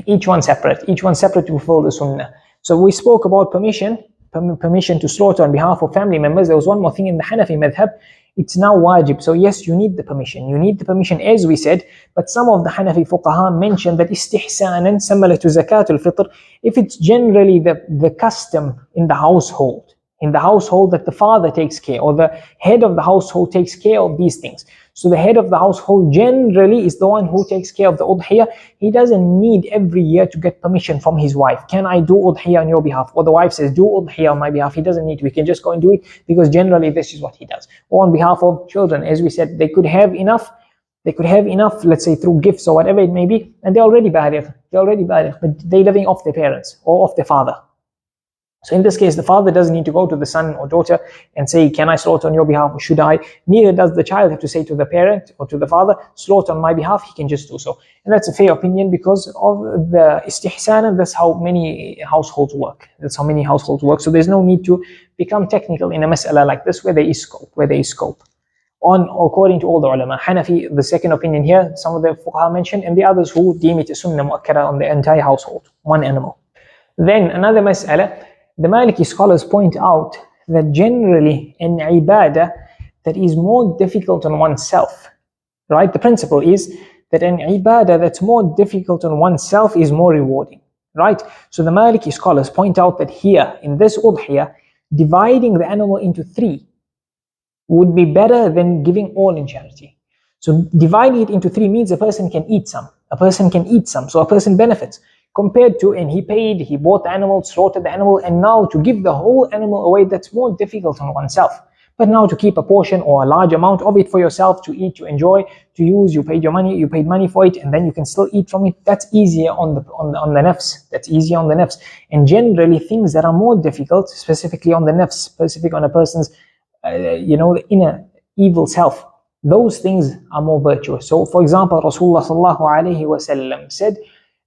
each one separate to fulfill the sunnah. So we spoke about permission to slaughter on behalf of family members. There was one more thing in the Hanafi madhab. It's now wajib. So yes, you need the permission as we said, but some of the Hanafi fuqaha mentioned that istihsanan, similar to zakatul fitr, if it's generally the custom in the household that the father takes care, or the head of the household takes care of these things. So the head of the household generally is the one who takes care of the udhiyah. He doesn't need every year to get permission from his wife. Can I do udhiyah on your behalf? Or the wife says, do udhiyah on my behalf. He doesn't need to. He can just go and do it, because generally this is what he does. Or on behalf of children, as we said, they could have enough, let's say through gifts or whatever it may be, and they're already baligh, but they're living off their parents or off their father. So in this case, the father doesn't need to go to the son or daughter and say, can I slaughter on your behalf, or should I? Neither does the child have to say to the parent or to the father, slaughter on my behalf. He can just do so. And that's a fair opinion, because of the istihsan, and that's how many households work. So there's no need to become technical in a mas'ala like this, where there is scope. According to all the ulama. Hanafi, the second opinion here, some of the fuqaha mentioned, and the others who deem it a sunnah muakadah on the entire household, one animal. Then another mas'ala, the Maliki scholars point out that generally an ibadah that is more difficult on oneself, right? The principle is that an ibadah that's more difficult on oneself is more rewarding, right? So the Maliki scholars point out that here in this udhiyah, dividing the animal into three would be better than giving all in charity. So dividing it into three means a person can eat some, so a person benefits. Compared to, and he bought the animal, slaughtered the animal, and now to give the whole animal away, that's more difficult on oneself. But now to keep a portion or a large amount of it for yourself to eat, to enjoy, to use, you paid money for it, and then you can still eat from it. That's easier on the nafs. And generally, things that are more difficult, specifically on the nafs, specific on a person's, the inner evil self, those things are more virtuous. So, for example, Rasulullah sallallahu alaihi wasallam said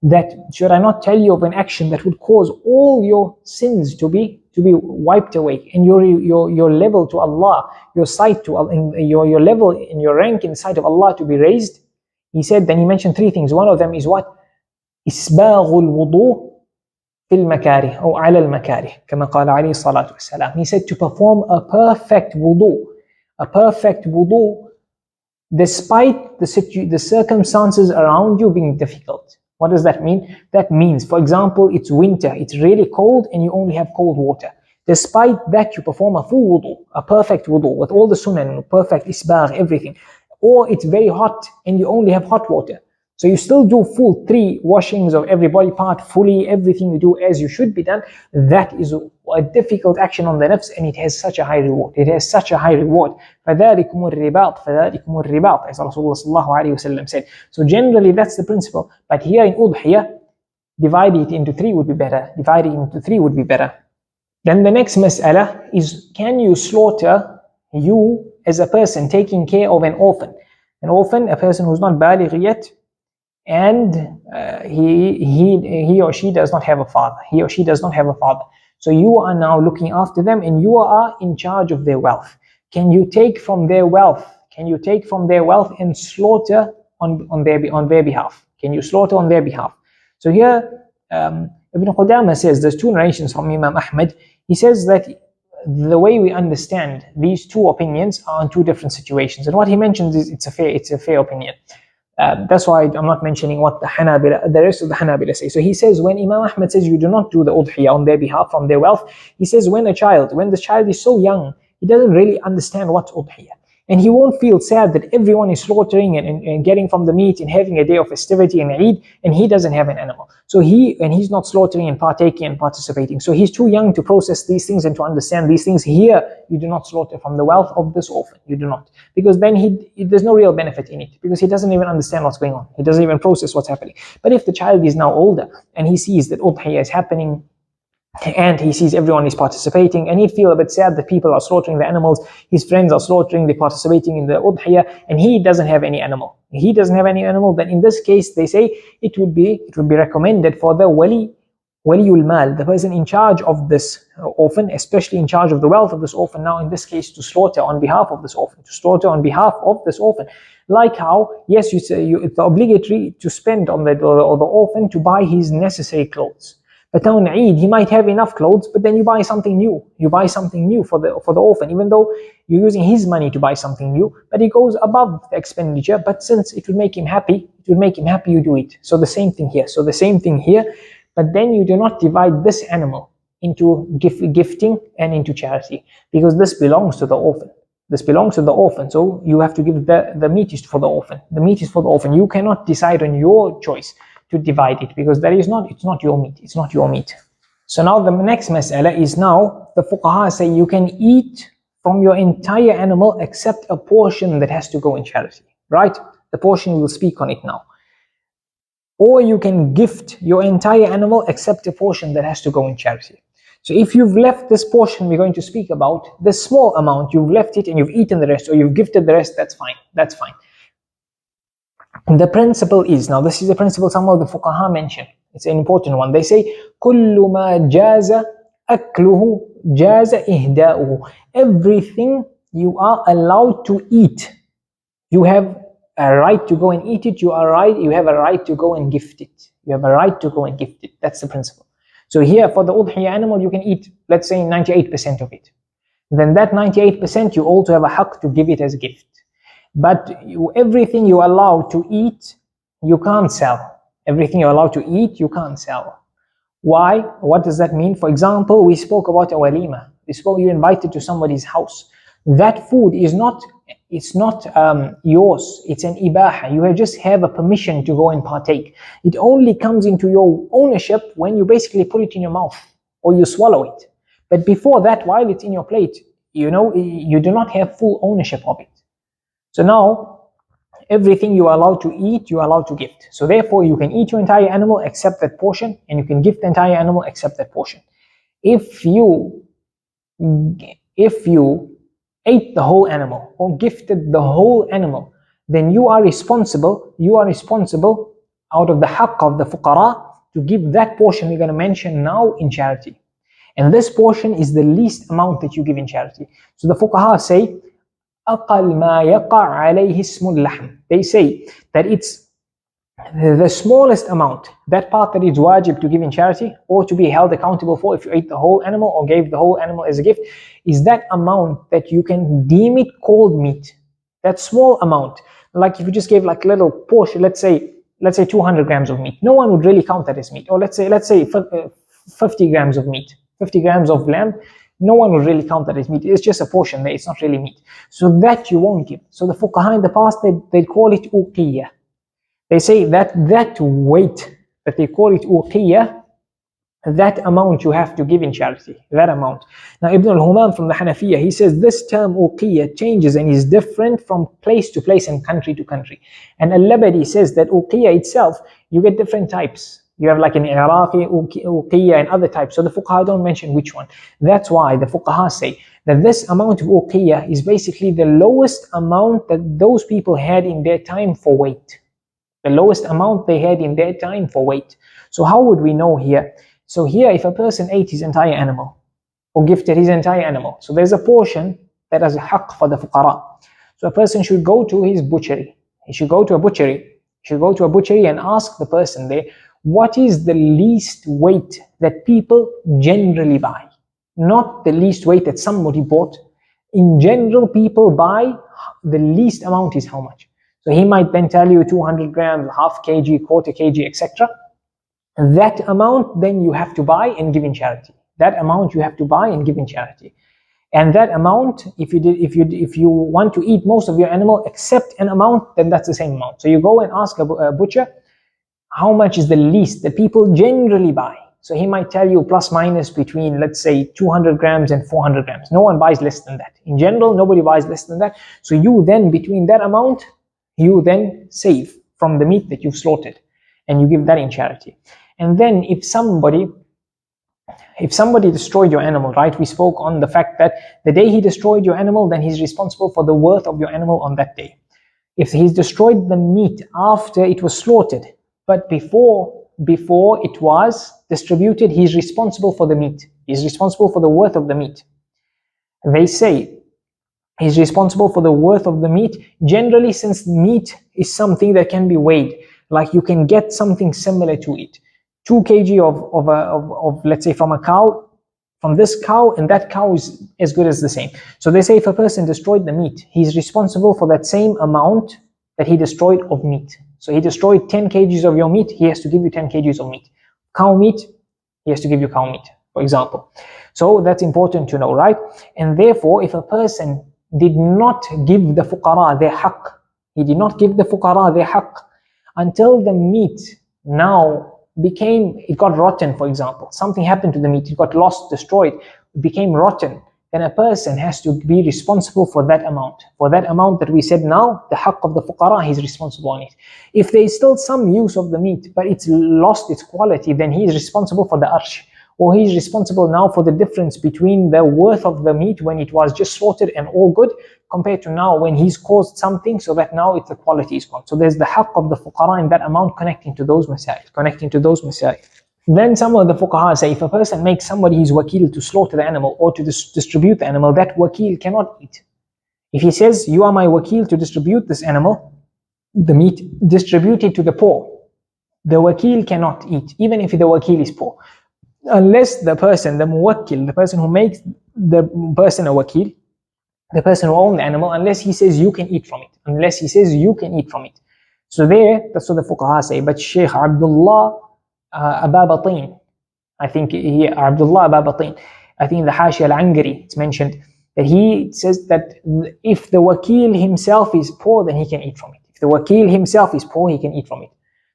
that, should I not tell you of an action that would cause all your sins to be wiped away, and your level to Allah, your sight to Allah, your level in your rank in the sight of Allah to be raised? He said, then he mentioned three things. One of them is what? Isbaghul wudu fil makarih, or ala al makarih, kama qala alayhi salatu wassalam. He said to perform a perfect wudu despite the circumstances around you being difficult. What does that mean? That means, for example, it's winter, it's really cold, and you only have cold water. Despite that, you perform a full wudu, a perfect wudu, with all the sunnah, perfect isbagh, everything. Or it's very hot, and you only have hot water. So you still do full 3 washings of every body part, fully, everything you do as you should be done. That is a difficult action on the nafs, and it has such a high reward. فَذَلِكُمُ الرِّبَاطِ, as Rasulullah sallallahu alayhi wasallam said. So generally that's the principle. But here in udhiyah, dividing it into 3 would be better. Then the next mas'ala is, can you slaughter, you as a person taking care of an orphan? An orphan, a person who's not baligh yet, and he or she does not have a father. He or she does not have a father. So you are now looking after them and you are in charge of their wealth. Can you take from their wealth? Can you take from their wealth and slaughter on their behalf? Can you slaughter on their behalf? So here Ibn Qudama says, there's two narrations from Imam Ahmad. He says that the way we understand these two opinions are in two different situations. And what he mentions is it's a fair opinion. That's why I'm not mentioning what the rest of the Hanabila say. So he says, when Imam Ahmad says you do not do the udhiyah on their behalf from their wealth, he says when the child is so young, he doesn't really understand what's udhiyah. And he won't feel sad that everyone is slaughtering and getting from the meat and having a day of festivity and Eid, and he doesn't have an animal. So he's not slaughtering and partaking and participating. So he's too young to process these things and to understand these things. Here, you do not slaughter from the wealth of this orphan. You do not. Because then there's no real benefit in it. Because he doesn't even understand what's going on. He doesn't even process what's happening. But if the child is now older and he sees that udhiyah is happening, and he sees everyone is participating, and he'd feel a bit sad that people are slaughtering the animals, his friends are slaughtering, they're participating in the udhiyah, and he doesn't have any animal. He doesn't have any animal, then in this case they say it would be recommended for the waliul mal, the person in charge of this orphan, especially in charge of the wealth of this orphan, now in this case to slaughter on behalf of this orphan, Like how, yes, you say it's obligatory to spend on the orphan to buy his necessary clothes. But now in Eid, he might have enough clothes, but then you buy something new. You buy something new for the orphan, even though you're using his money to buy something new, but it goes above the expenditure. But since it will make him happy, you do it. So the same thing here. But then you do not divide this animal into gifting and into charity, because this belongs to the orphan. So you have to give the meat is for the orphan. You cannot decide on your choice to divide it, because it's not your meat. So now the next mas'ala is, now the fuqaha say you can eat from your entire animal except a portion that has to go in charity, right? The portion, we will speak on it now. Or you can gift your entire animal except a portion that has to go in charity. So if you've left this portion we're going to speak about, this small amount, you've left it and you've eaten the rest, or you've gifted the rest, that's fine. The principle is, now this is a principle some of the fuqaha mention, it's an important one. They say, كُلُّ مَا جَازَ أَكْلُهُ جَازَ إِهْدَاؤُهُ. Everything you are allowed to eat, you have a right to go and eat it, you have a right to go and gift it. That's the principle. So here for the udhiyah animal, you can eat, let's say 98% of it. Then that 98% you also have a haqq to give it as a gift. But everything you're allowed to eat, you can't sell. Everything you're allowed to eat, you can't sell. Why? What does that mean? For example, we spoke about a walima. You're invited to somebody's house. That food is not yours. It's an ibaha. You just have a permission to go and partake. It only comes into your ownership when you basically put it in your mouth or you swallow it. But before that, while it's in your plate, you do not have full ownership of it. So now, everything you are allowed to eat, you are allowed to gift. So therefore, you can eat your entire animal except that portion, and you can gift the entire animal except that portion. If you ate the whole animal or gifted the whole animal, then you are responsible out of the haqq of the fuqara to give that portion we're going to mention now in charity. And this portion is the least amount that you give in charity. So the fuqaha say, أقل ما يقع عليه اسم اللحم. They say that it's the smallest amount, that part that is wajib to give in charity or to be held accountable for if you ate the whole animal or gave the whole animal as a gift, is that amount that you can deem it called meat. That small amount, like if you just gave like little portion, let's say 200 grams of meat, no one would really count that as meat. Or let's say 50 grams of meat, 50 grams of lamb, no one will really count that as meat. It's just a portion there, it's not really meat. So that you won't give. So the fuqaha in the past, they call it uqiyah. They say that weight, that they call it uqiyah, that amount you have to give in charity, that amount. Now Ibn al-Humam from the Hanafiya, he says this term uqiyah changes and is different from place to place and country to country. And al-Labadi says that uqiyah itself, you get different types. You have like an Iraqi, uqiyah, and other types. So the fuqaha don't mention which one. That's why the fuqaha say that this amount of uqiyah is basically the lowest amount that those people had in their time for weight. The lowest amount they had in their time for weight. So how would we know here? So here, if a person ate his entire animal or gifted his entire animal, so there's a portion that is a haqq for the fuqara. So a person should go to his butchery. He should go to a butchery. He should go to a butchery and ask the person there, what is the least weight that people generally buy? Not the least weight that somebody bought. In general, people buy, the least amount is how much? So he might then tell you 200 grams, half kg, quarter kg, etc. That amount then you have to buy and give in charity. That amount you have to buy and give in charity. And that amount, if you want to eat most of your animal except an amount, then that's the same amount. So you go and ask a butcher, how much is the least that people generally buy? So he might tell you plus minus between, let's say, 200 grams and 400 grams. No one buys less than that. In general, nobody buys less than that. So you then, between that amount, you then save from the meat that you've slaughtered, and you give that in charity. And then if somebody destroyed your animal, right? We spoke on the fact that the day he destroyed your animal, then he's responsible for the worth of your animal on that day. If he's destroyed the meat after it was slaughtered, but before it was distributed, he's responsible for the meat. He's responsible for the worth of the meat. They say he's responsible for the worth of the meat. Generally, since meat is something that can be weighed, like you can get something similar to it. 2 kg of let's say from a cow, from this cow, and that cow is as good as the same. So they say if a person destroyed the meat, he's responsible for that same amount that he destroyed of meat. So he destroyed 10 kgs of your meat, he has to give you 10 kgs of meat. Cow meat, he has to give you cow meat, for example. So that's important to know, right? And therefore, if a person did not give the fuqara their haqq, he did not give the fuqara their haqq until the meat now it got rotten, for example. Something happened to the meat, it got lost, destroyed, it became rotten. Then a person has to be responsible for that amount. For that amount that we said now, the haqq of the fuqara, he's responsible on it. If there is still some use of the meat, but it's lost its quality, then he is responsible for the arsh. Or he is responsible now for the difference between the worth of the meat when it was just slaughtered and all good, compared to now when he's caused something so that now the quality is gone. So there's the haqq of the fuqara in that amount connecting to those masail. Then some of the fuqaha say if a person makes somebody his wakeel to slaughter the animal or to distribute the animal, that wakeel cannot eat. If he says, you are my wakeel to distribute this animal, the meat, distribute it to the poor, the wakeel cannot eat, even if the wakeel is poor. Unless the person, the muwakkil, the person who makes the person a wakeel, the person who owns the animal, unless he says you can eat from it. Unless he says you can eat from it. So that's what the fuqaha say. But Shaykh Abdullah Aba Batin, I think Abdullah Aba Batin, I think in the Hashi al-Angari, it's mentioned that he says that if the wakeel himself is poor, then he can eat from it. If the wakeel himself is poor, he can eat from it.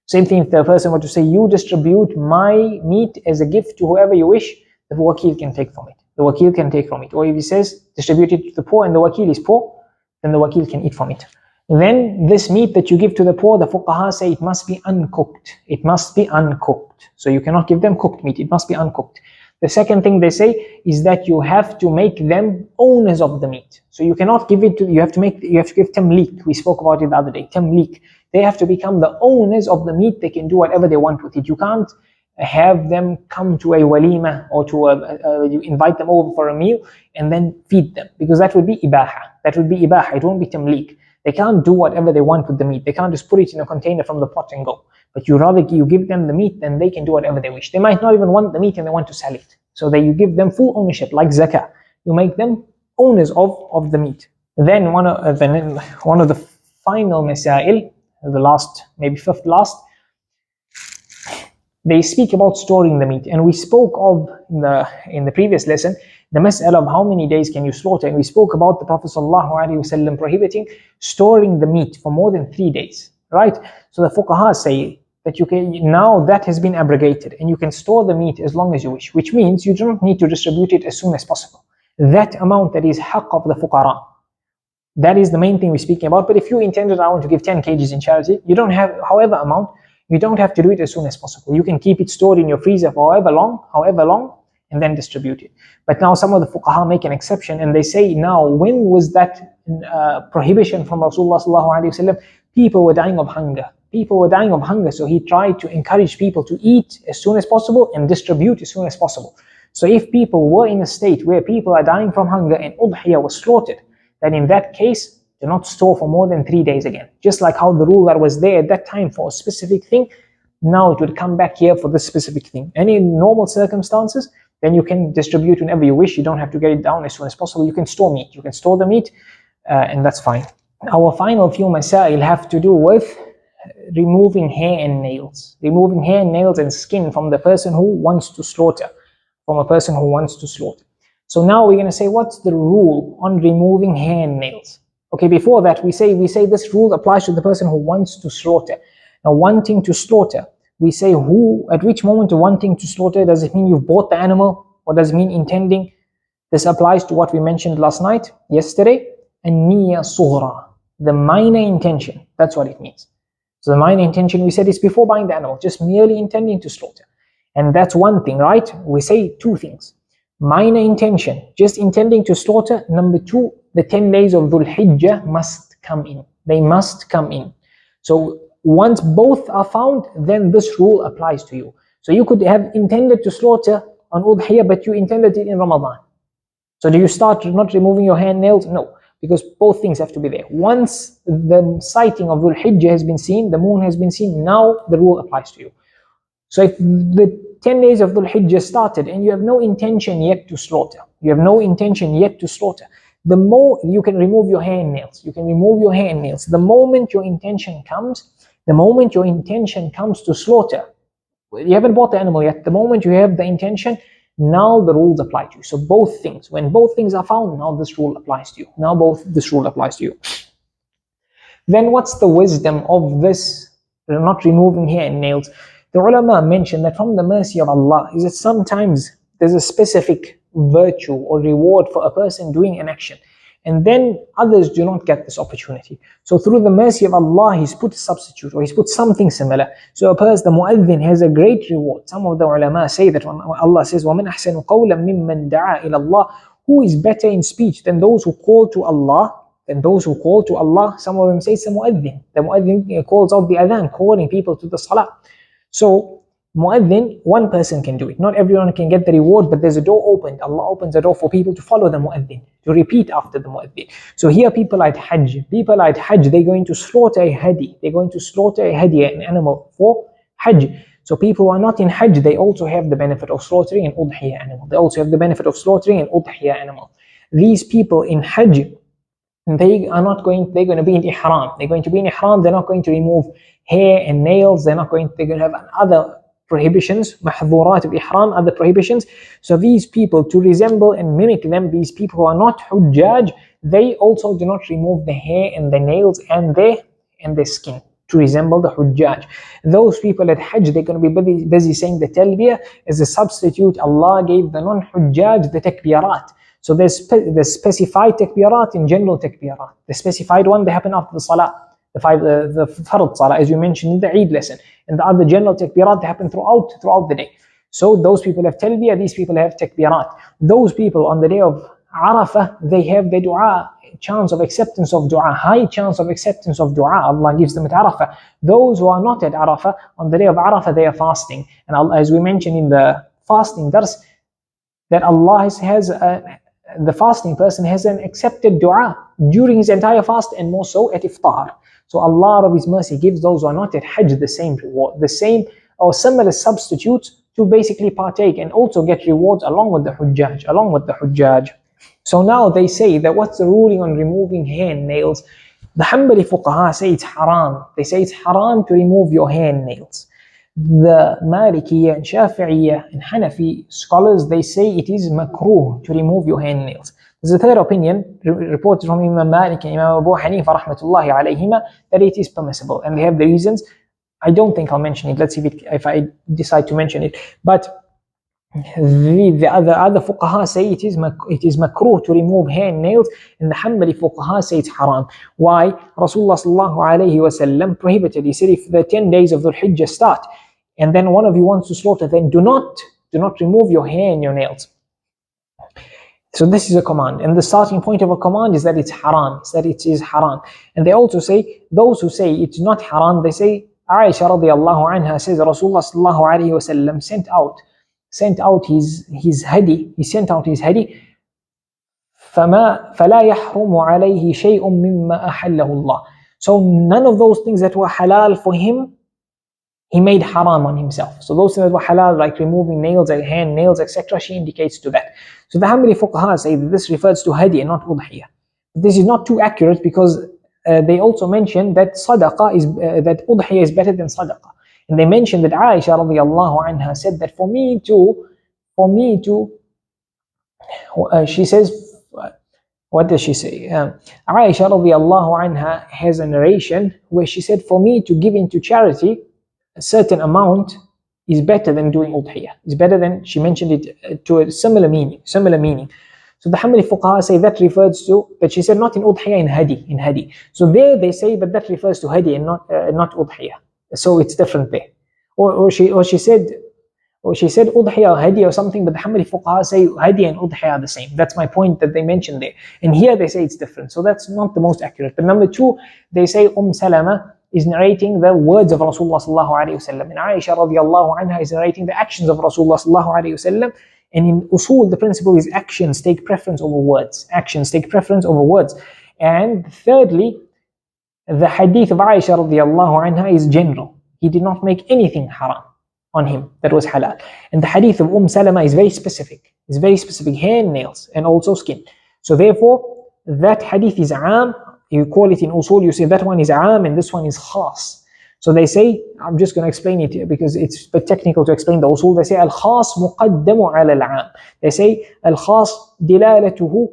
Same thing if the person were to say, you distribute my meat as a gift to whoever you wish, the wakeel can take from it. The wakeel can take from it. Or if he says, distribute it to the poor and the wakeel is poor, then the wakeel can eat from it. Then this meat that you give to the poor, the fuqaha say it must be uncooked. It must be uncooked. So you cannot give them cooked meat. It must be uncooked. The second thing they say is that you have to make them owners of the meat. So you cannot give it to, you have to give tamlik. We spoke about it the other day, tamlik. They have to become the owners of the meat. They can do whatever they want with it. You can't have them come to a walima or to you invite them over for a meal and then feed them, because that would be ibaha. That would be ibaha. It won't be tamlik. They can't do whatever they want with the meat. They can't just put it in a container from the pot and go. But you give them the meat, then they can do whatever they wish. They might not even want the meat and they want to sell it. So you give them full ownership, like zakah. You make them owners of the meat. Then one of the final masail, the last, maybe fifth last, they speak about storing the meat. And we spoke of in the previous lesson the mas'ala of how many days can you slaughter, and we spoke about the Prophet ﷺ prohibiting storing the meat for more than 3 days, right? So the fuqaha say that now that has been abrogated and you can store the meat as long as you wish, which means you don't need to distribute it as soon as possible. That amount that is haqq of the fuqara, that is the main thing we're speaking about. But if you intended, I want to give 10 kgs in charity, you don't have however amount, You don't have to do it as soon as possible. You can keep it stored in your freezer for however long, and then distribute it. But now some of the fuqaha make an exception, and they say, now when was that prohibition from Rasulullah sallallahu alaihi wasallam? People were dying of hunger. People were dying of hunger, so he tried to encourage people to eat as soon as possible and distribute as soon as possible. So if people were in a state where people are dying from hunger and udhiyah was slaughtered, then in that case, do not store for more than 3 days again. Just like how the rule that was there at that time for a specific thing, now it would come back here for this specific thing. And in normal circumstances, then you can distribute whenever you wish. You don't have to get it down as soon as possible. You can store meat. You can store the meat, and that's fine. Our final few masail have to do with removing hair and nails. Removing hair and nails and skin from the person who wants to slaughter. From a person who wants to slaughter. So now we're going to say, what's the rule on removing hair and nails? Okay, before that, we say this rule applies to the person who wants to slaughter. Now, wanting to slaughter, we say at which moment of wanting to slaughter, does it mean you've bought the animal, or does it mean intending? This applies to what we mentioned yesterday, and niyya sughra, the minor intention. That's what it means. So the minor intention, we said, is before buying the animal, just merely intending to slaughter. And that's one thing, right? We say two things. Minor intention, just intending to slaughter. Number two, the 10 days of Dhul Hijjah must come in. They must come in. So once both are found, then this rule applies to you. So you could have intended to slaughter on udhiyah, but you intended it in Ramadan. So do you start not removing your hair and nails? No, because both things have to be there. Once the sighting of Dhul Hijjah has been seen, the moon has been seen, now the rule applies to you. So if the 10 days of Dhul Hijjah started and you have no intention yet to slaughter, the more you can remove your hair and nails. You can remove your hair and nails. The moment your intention comes to slaughter, you haven't bought the animal yet, the moment you have the intention, now the rules apply to you. So both things, when both things are found, now this rule applies to you. Then what's the wisdom of this, not removing hair and nails? The ulama mentioned that from the mercy of Allah is that sometimes there's a specific virtue or reward for a person doing an action, and then others do not get this opportunity. So through the mercy of Allah, He's put a substitute, or He's put something similar. So a person, the mu'adhin, has a great reward. Some of the ulama say that when Allah says, وَمَنْ أَحْسَنُ قَوْلًا مِمَّنْ دَعَا إِلَى اللَّهِ, who is better in speech than those who call to Allah? Some of them say it's the mu'adhin. The mu'adhin calls out the adhan, calling people to the salah. So mu'adhin, one person can do it. Not everyone can get the reward, but there's a door opened. Allah opens a door for people to follow the mu'adhin, to repeat after the mu'adhin. So here people at hajj, they're going to slaughter a hadi. They're going to slaughter a hadi, an animal for hajj. So people who are not in hajj, they also have the benefit of slaughtering an udhiyah animal. These people in hajj, they're going to be in ihram. They're not going to remove hair and nails. They're going to have other prohibitions, mahdhurat of ihram, other prohibitions. So these people, to resemble and mimic them, these people who are not hujaaj, they also do not remove the hair and the nails and their skin to resemble the hujaaj. Those people at hajj, they're going to be busy saying the talbiyah as a substitute. Allah gave the non-hujaaj the takbirat. So there's specified takbirat and general takbirat. The specified one, they happen after the salah, the fard salah, as you mentioned in the Eid lesson. And the other general takbirat, they happen throughout the day. So those people have talbiyah, these people have takbirat. Those people on the day of Arafah, they have the dua, chance of acceptance of dua, high chance of acceptance of dua. Allah gives them at Arafah. Those who are not at Arafah, on the day of Arafah, they are fasting. And Allah, as we mentioned in the fasting dars, that Allah has the fasting person has an accepted dua during his entire fast, and more so at iftar. So Allah of His mercy gives those who are not at hajj the same reward, the same or similar substitutes to basically partake and also get rewards along with the hujaaj. So now they say that what's the ruling on removing hair and nails? The hanbali fuqaha say it's haram. They say it's haram to remove your hair and nails. The maliki and shafi'ee and hanafi scholars, they say it is makruh to remove your hair and nails. There's a third opinion reported from Imam Malik and Imam Abu Hanifa rahmatullahi alayhima that it is permissible, and they have the reasons. I don't think I'll mention it. Let's see if I decide to mention it. But The other fuqaha say it is makruh to remove hair and nails, and the hanbali fuqaha say it's haram. Why? Rasulullah sallallahu alayhi wasallam prohibited. He said, if the 10 days of Dhul Hijjah start, and then one of you wants to slaughter, then do not remove your hair and your nails. So this is a command, and the starting point of a command is that it's haram, that it is haram. And they also say, those who say it's not haram, they say, Aisha radiallahu anha says Rasulullah sallallahu alayhi wasallam sent out his hadi. He sent out his hadi. فلا يحرم عليه شيء مما أحله الله. So none of those things that were halal for him, he made haram on himself. So those things that were halal, like removing nails, like hand nails, etc., she indicates to that. So the Hanbali fuqaha say that this refers to hadi and not udhiyah. This is not too accurate because they also mention that sadaqah is that udhiyah is better than sadaqah. And they mentioned that Aisha radiallahu anha said that for me to, she says, what does she say? Aisha radiallahu anha has a narration where she said, for me to give into charity a certain amount is better than doing udhiyah. It's better than, she mentioned it to a similar meaning. So the Hanbali fuqaha say that refers to, but she said not in udhiyah, in hadi. So there they say that refers to hadi and not udhiyah. So it's different there. Or she said udhiyah or hadi or something, but the Hanbali fuqaha say hadi and udhiyah are the same. That's my point that they mentioned there. And here they say it's different. So that's not the most accurate. But number two, they say Salama is narrating the words of Rasulullah sallallahu alayhi wasallam, and Aisha radiallahu anha is narrating the actions of Rasulullah sallallahu alayhi wasallam. And in usul, the principle is actions take preference over words. Actions take preference over words. And thirdly, the hadith of Aisha radiallahu anha is general. He did not make anything haram on him that was halal. And the hadith of Salama is very specific. It's very specific, hair, nails, and also skin. So therefore, that hadith is aam. You call it in usul, you say that one is aam and this one is khas. So they say, I'm just going to explain it here because it's a bit technical to explain the usul. They say al-khas muqaddamu ala al-aam. They say al-khas dilalatuhu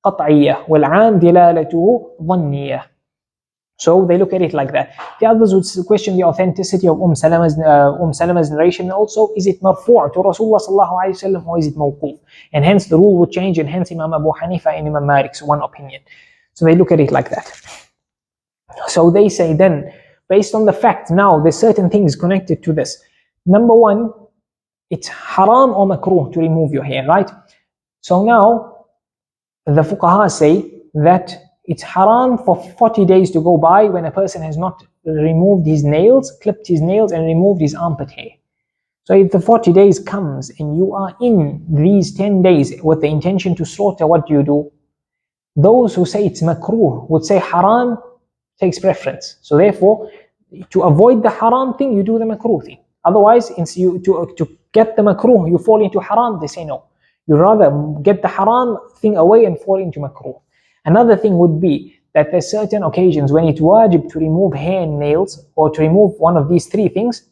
qat'iyyah wal-aam dilalatuhu dhanniyah. So they look at it like that. The others would question the authenticity of Salama's narration, and also is it marfu' to Rasulullah sallallahu alayhi wasallam or is it mawquf? And hence the rule would change, and hence Imam Abu Hanifa and Imam Malik's one opinion. So they look at it like that. So they say then, based on the fact now there's certain things connected to this. Number one, it's haram or makruh to remove your hair, right? So now the fuqaha say that it's haram for 40 days to go by when a person has not removed his nails, clipped his nails and removed his armpit hair. So if the 40 days comes and you are in these 10 days with the intention to slaughter, what do? Those who say it's makruh would say haram takes preference. So therefore, to avoid the haram thing, you do the makruh thing. Otherwise, to get the makruh, you fall into haram, they say no. You rather get the haram thing away and fall into makruh. Another thing would be that there's certain occasions when it's wajib to remove hair and nails, or to remove one of these three things.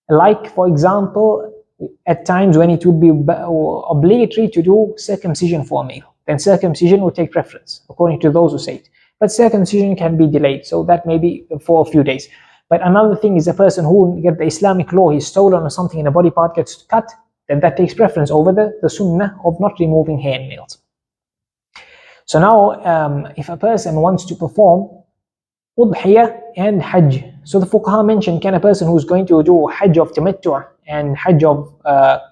Like, for example, at times when it would be obligatory to do circumcision for a male, then circumcision would take preference, according to those who say it. But circumcision can be delayed, so that may be for a few days. But another thing is a person who get the Islamic law, he's stolen or something and a body part gets cut, then that takes preference over the sunnah of not removing hair and nails. So now, if a person wants to perform udhiyah and hajj, so the fuqaha mentioned, can a person who's going to do hajj of tamattu' and hajj of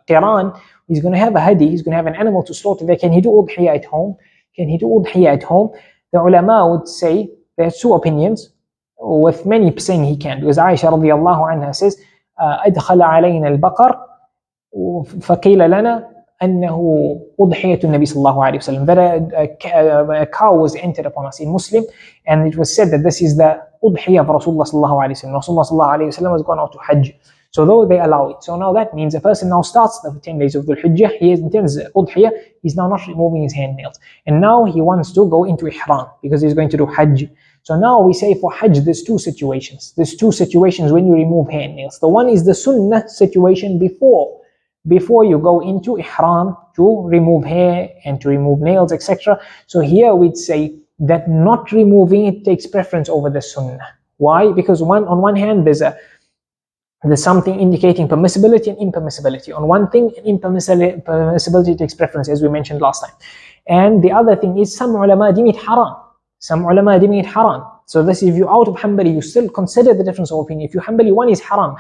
qiran, he's going to have a hadi, he's going to have an animal to slaughter there, can he do udhiyah at home? The ulama would say, there's two opinions, with many saying he can, because Aisha radiallahu anha says, أدخل علينا البقر فقيل لنا أنه أضحية النبي صلى الله عليه وسلم, that a cow was entered upon us in Muslim, and it was said that this is the udhiyah of Rasulullah صلى الله عليه وسلم. Rasulullah صلى الله عليه وسلم has gone out to hajj. So though they allow it, so now that means a person now starts the 10 days of Dhul Hijjah, he intends udhiyah, he's now not removing his hand nails, and now he wants to go into ihram because he's going to do hajj. So now we say for hajj there's two situations. There's two situations when you remove hand nails. The one is the sunnah situation before you go into ihram to remove hair and to remove nails, etc. So here we'd say that not removing it takes preference over the sunnah. Why? Because on one hand there's a There's something indicating permissibility and impermissibility. On one thing, impermissibility takes preference, as we mentioned last time. And the other thing is, some ulama deem it haram. Some ulama deem it haram. So this, if you're out of hanbali, you still consider the difference of opinion. If you hanbali, one is haram,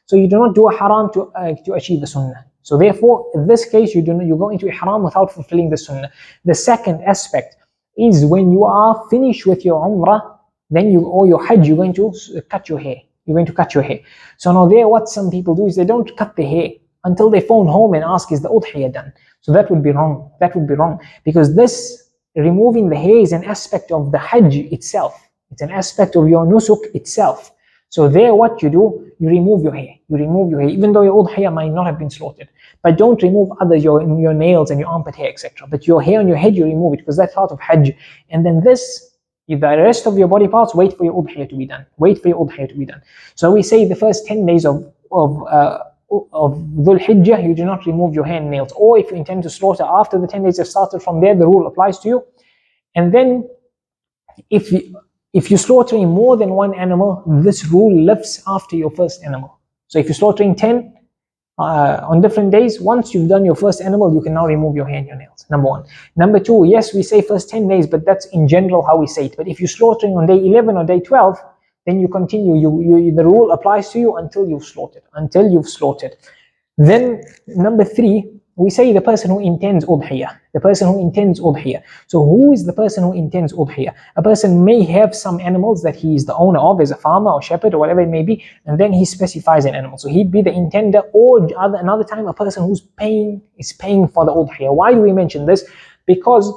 so you do not do a haram to achieve the sunnah. So therefore, in this case, you go into a haram without fulfilling the sunnah. The second aspect is when you are finished with your umrah, then or your hajj, you're going to cut your hair. You're going to cut your hair. So now there, what some people do is they don't cut the hair until they phone home and ask, is the udhiyah done? So that would be wrong. That would be wrong, because this removing the hair is an aspect of the hajj itself. It's an aspect of your nusuk itself. So there, what you do, you remove your hair. You remove your hair, even though your udhiyah might not have been slaughtered. But don't remove others, your nails and your armpit hair, etc. But your hair on your head, you remove it, because that's part of hajj. And then this, the rest of your body parts, wait for your udhiyah to be done. Wait for your udhiyah to be done. So we say the first 10 days of Dhul Hijjah, you do not remove your hair and nails. Or if you intend to slaughter after the 10 days have started, from there the rule applies to you. And then if you're slaughtering more than one animal, this rule lifts after your first animal. So if you're slaughtering 10 on different days, once you've done your first animal, you can now remove your hair and your nails. Number one. Number two, yes, we say first 10 days, but that's in general how we say it. But if you're slaughtering on day 11 or day 12, then you continue. The rule applies to you until you've slaughtered. Until you've slaughtered. Then number three, we say the person who intends udhiyah. The person who intends udhiyah. So who is the person who intends udhiyah? A person may have some animals that he is the owner of, as a farmer or shepherd or whatever it may be, and then he specifies an animal. So he'd be the intender, or another time a person who's is paying for the udhiyah. Why do we mention this? Because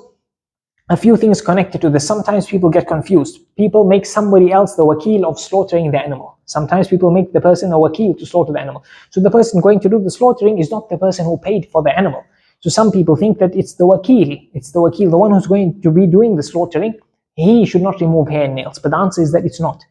a few things connected to this. Sometimes people get confused. People make somebody else the wakeel of slaughtering the animal. Sometimes people make the person a wakeel to slaughter the animal. So the person going to do the slaughtering is not the person who paid for the animal. So some people think that it's the wakeel. It's the wakeel, the one who's going to be doing the slaughtering. He should not remove hair and nails. But the answer is that it's not.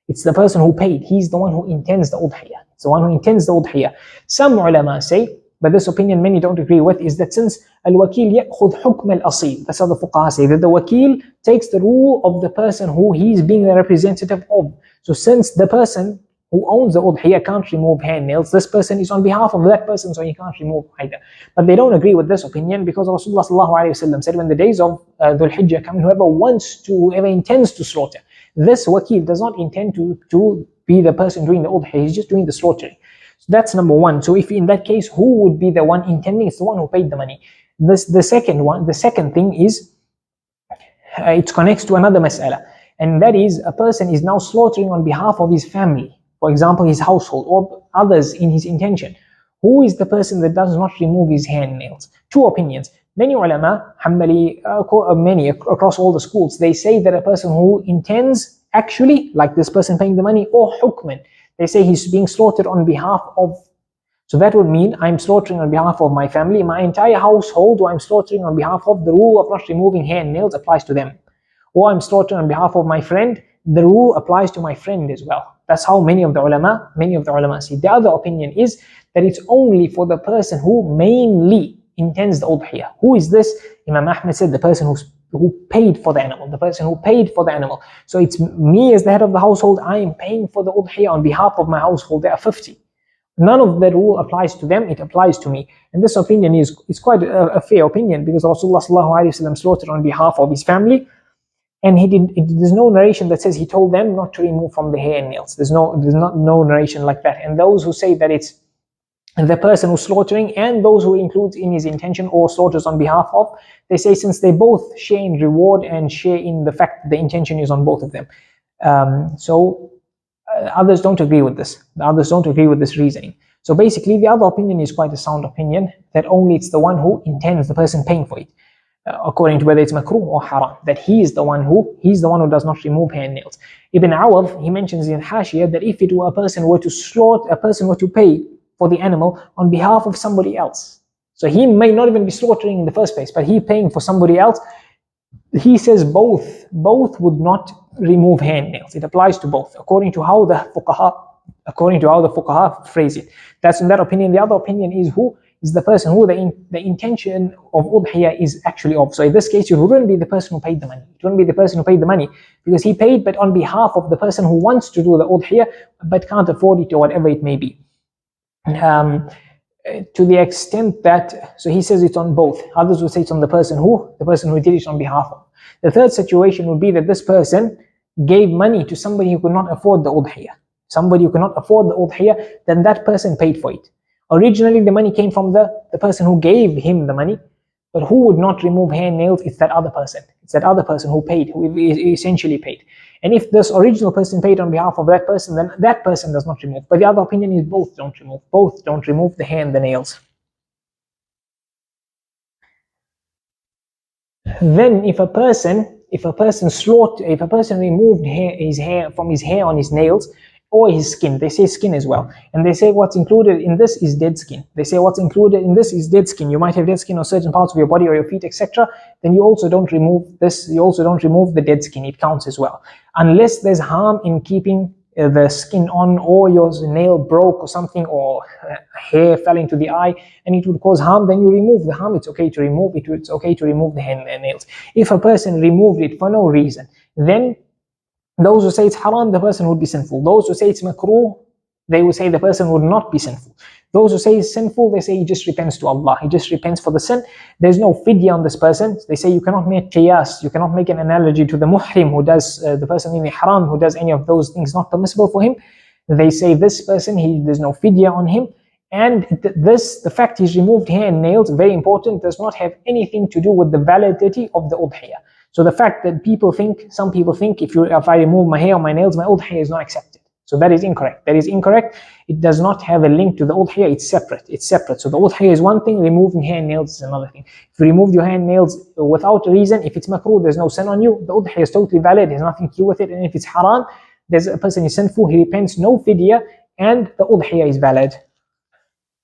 It's the person who paid. He's the one who intends the udhiyah. It's the one who intends the udhiyah. Some ulama say, but this opinion many don't agree with, is that since al-wakeel ya'khudh hukm al-asil, that's how the fuqaha say, that the wakeel takes the rule of the person who he's being the representative of. So since the person who owns the udhiyah can't remove hair and nails, this person is on behalf of that person, so he can't remove either. But they don't agree with this opinion, because Rasulullah sallallahu alaihi wasallam said, when the days of Dhul Hijjah come, whoever intends to slaughter, this wakeel does not intend to be the person doing the udhiyah, he's just doing the slaughtering. So that's number one. So if in that case, who would be the one intending? It's the one who paid the money. The second thing is, it connects to another mas'ala, and that is, a person is now slaughtering on behalf of his family, for example his household or others in his intention. Who is the person that does not remove his hair and nails? Two opinions. Many ulama, hanbali, many across all the schools, they say that a person who intends actually, like this person paying the money, or hukman, they say he's being slaughtered on behalf of. So that would mean I'm slaughtering on behalf of my family, my entire household, or I'm slaughtering on behalf of, the rule of not removing hair and nails applies to them. Or I'm slaughtering on behalf of my friend, the rule applies to my friend as well. That's how many of the ulama see. The other opinion is that it's only for the person who mainly intends the udhiyah. Who is this? Imam Ahmed said the person who paid for the animal, the person who paid for the animal. So it's me as the head of the household, I am paying for the udhiyah on behalf of my household. There are 50. None of the rule applies to them, it applies to me. And this opinion is quite a fair opinion, because Rasulullah sallallahu alaihi wasallam slaughtered on behalf of his family, and there's no narration that says he told them not to remove from the hair and nails. There's no narration like that. And those who say that it's the person who's slaughtering and those who includes in his intention or slaughters on behalf of, they say since they both share in reward and share in the fact that the intention is on both of them. Others don't agree with this. The others don't agree with this reasoning. So basically, the other opinion is quite a sound opinion, that only it's the one who intends, the person paying for it, according to whether it's makruh or haram, that he's the one who does not remove hair and nails. Ibn Awad, he mentions in Hashiyah that if it were a person were to pay for the animal on behalf of somebody else, so he may not even be slaughtering in the first place, but he paying for somebody else, he says both would not remove hair and nails. It applies to both, according to how the fuqaha phrase it. That's in that opinion. The other opinion is is the person who the intention of udhiyah is actually of. So in this case, it wouldn't be the person who paid the money. It wouldn't be the person who paid the money, because he paid but on behalf of the person who wants to do the udhiyah but can't afford it or whatever it may be. To the extent that, so he says it's on both. Others will say it's on the person who did it on behalf of. The third situation would be that this person gave money to somebody who could not afford the udhiyah. Somebody who cannot afford the udhiyah, then that person paid for it. Originally the money came from the person who gave him the money, but who would not remove hair and nails? It's that other person. It's that other person who paid, who essentially paid. And if this original person paid on behalf of that person, then that person does not remove. But the other opinion is both don't remove. Both don't remove the hair and the nails. Then if a person removed his hair from his hair on his nails, or his skin, they say skin as well, and they say what's included in this is dead skin. They say what's included in this is dead skin. You might have dead skin on certain parts of your body or your feet, etc. Then you also don't remove this. You also don't remove the dead skin. It counts as well, unless there's harm in keeping the skin on, or your nail broke or something, or hair fell into the eye and it would cause harm. Then you remove the harm. It's okay to remove it. It's okay to remove the hair and nails. If a person removed it for no reason, then those who say it's haram, the person would be sinful. Those who say it's makruh, they will say the person would not be sinful. Those who say it's sinful, they say he just repents to Allah. He just repents for the sin. There's no fidya on this person. They say you cannot make qiyas, you cannot make an analogy to the muhrim who does, the person in the haram who does any of those things not permissible for him. They say this person, there's no fidya on him. And the fact he's removed hair and nails, very important, does not have anything to do with the validity of the udhiyah. So the fact that some people think if I remove my hair or my nails, my udhiyah is not accepted. So that is incorrect. That is incorrect. It does not have a link to the udhiyah. It's separate. It's separate. So the udhiyah is one thing, removing hair and nails is another thing. If you remove your hair and nails without a reason, if it's makruh, there's no sin on you, the udhiyah is totally valid, there's nothing to do with it. And if it's haram, there's a person is sinful, he repents, no fidya, and the udhiyah is valid.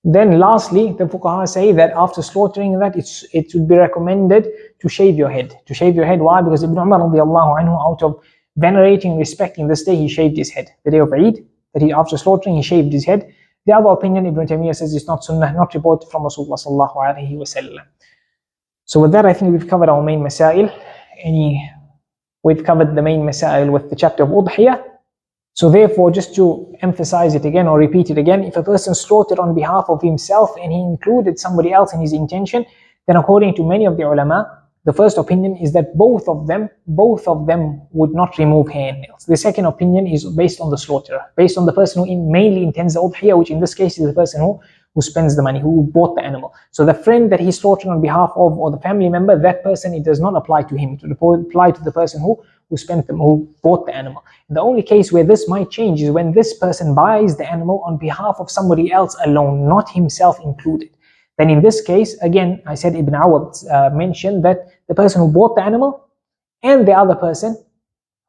Then lastly, the fuqaha say that after slaughtering that, it would be recommended to shave your head. To shave your head, why? Because Ibn Umar radiallahu anhu, out of venerating and respecting this day, he shaved his head. The day of Eid, after slaughtering, he shaved his head. The other opinion, Ibn Taymiyyah says it's not sunnah, not reported from Rasulullah sallallahu alayhi wa sallam. So with that, I think we've covered our main masail. We've covered the main masail with the chapter of udhiyah. So therefore, just to emphasize it again or repeat it again, if a person slaughtered on behalf of himself and he included somebody else in his intention, then according to many of the ulama, the first opinion is that both of them would not remove hair and nails. The second opinion is based on the slaughterer, based on the person who mainly intends the udhiyah, which in this case is the person who spends the money, who bought the animal. So the friend that he's slaughtering on behalf of, or the family member, that person, it does not apply to him. It would apply to the person who bought the animal. The only case where this might change is when this person buys the animal on behalf of somebody else alone, not himself included. Then in this case, again, I said Ibn Awad mentioned that the person who bought the animal and the other person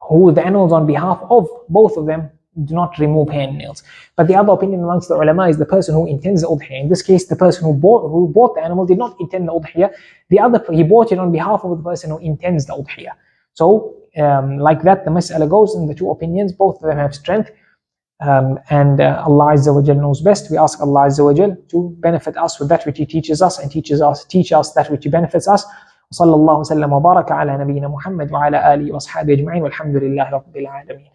who the animal is on behalf of, both of them do not remove hair and nails. But the other opinion amongst the ulama is the person who intends the udhiyah. In this case, the person who bought the animal did not intend the udhiyah. He bought it on behalf of the person who intends the udhiyah. So like that, the mas'ala goes in the two opinions. Both of them have strength. And Allah Azza wa Jal knows best. We ask Allah Azza wa Jal to benefit us with that which He teaches us, and teach us that which He benefits us. وصلى الله وسلم وبارك على نبينا محمد وعلى آله وأصحابه أجمعين والحمد لله رب العالمين.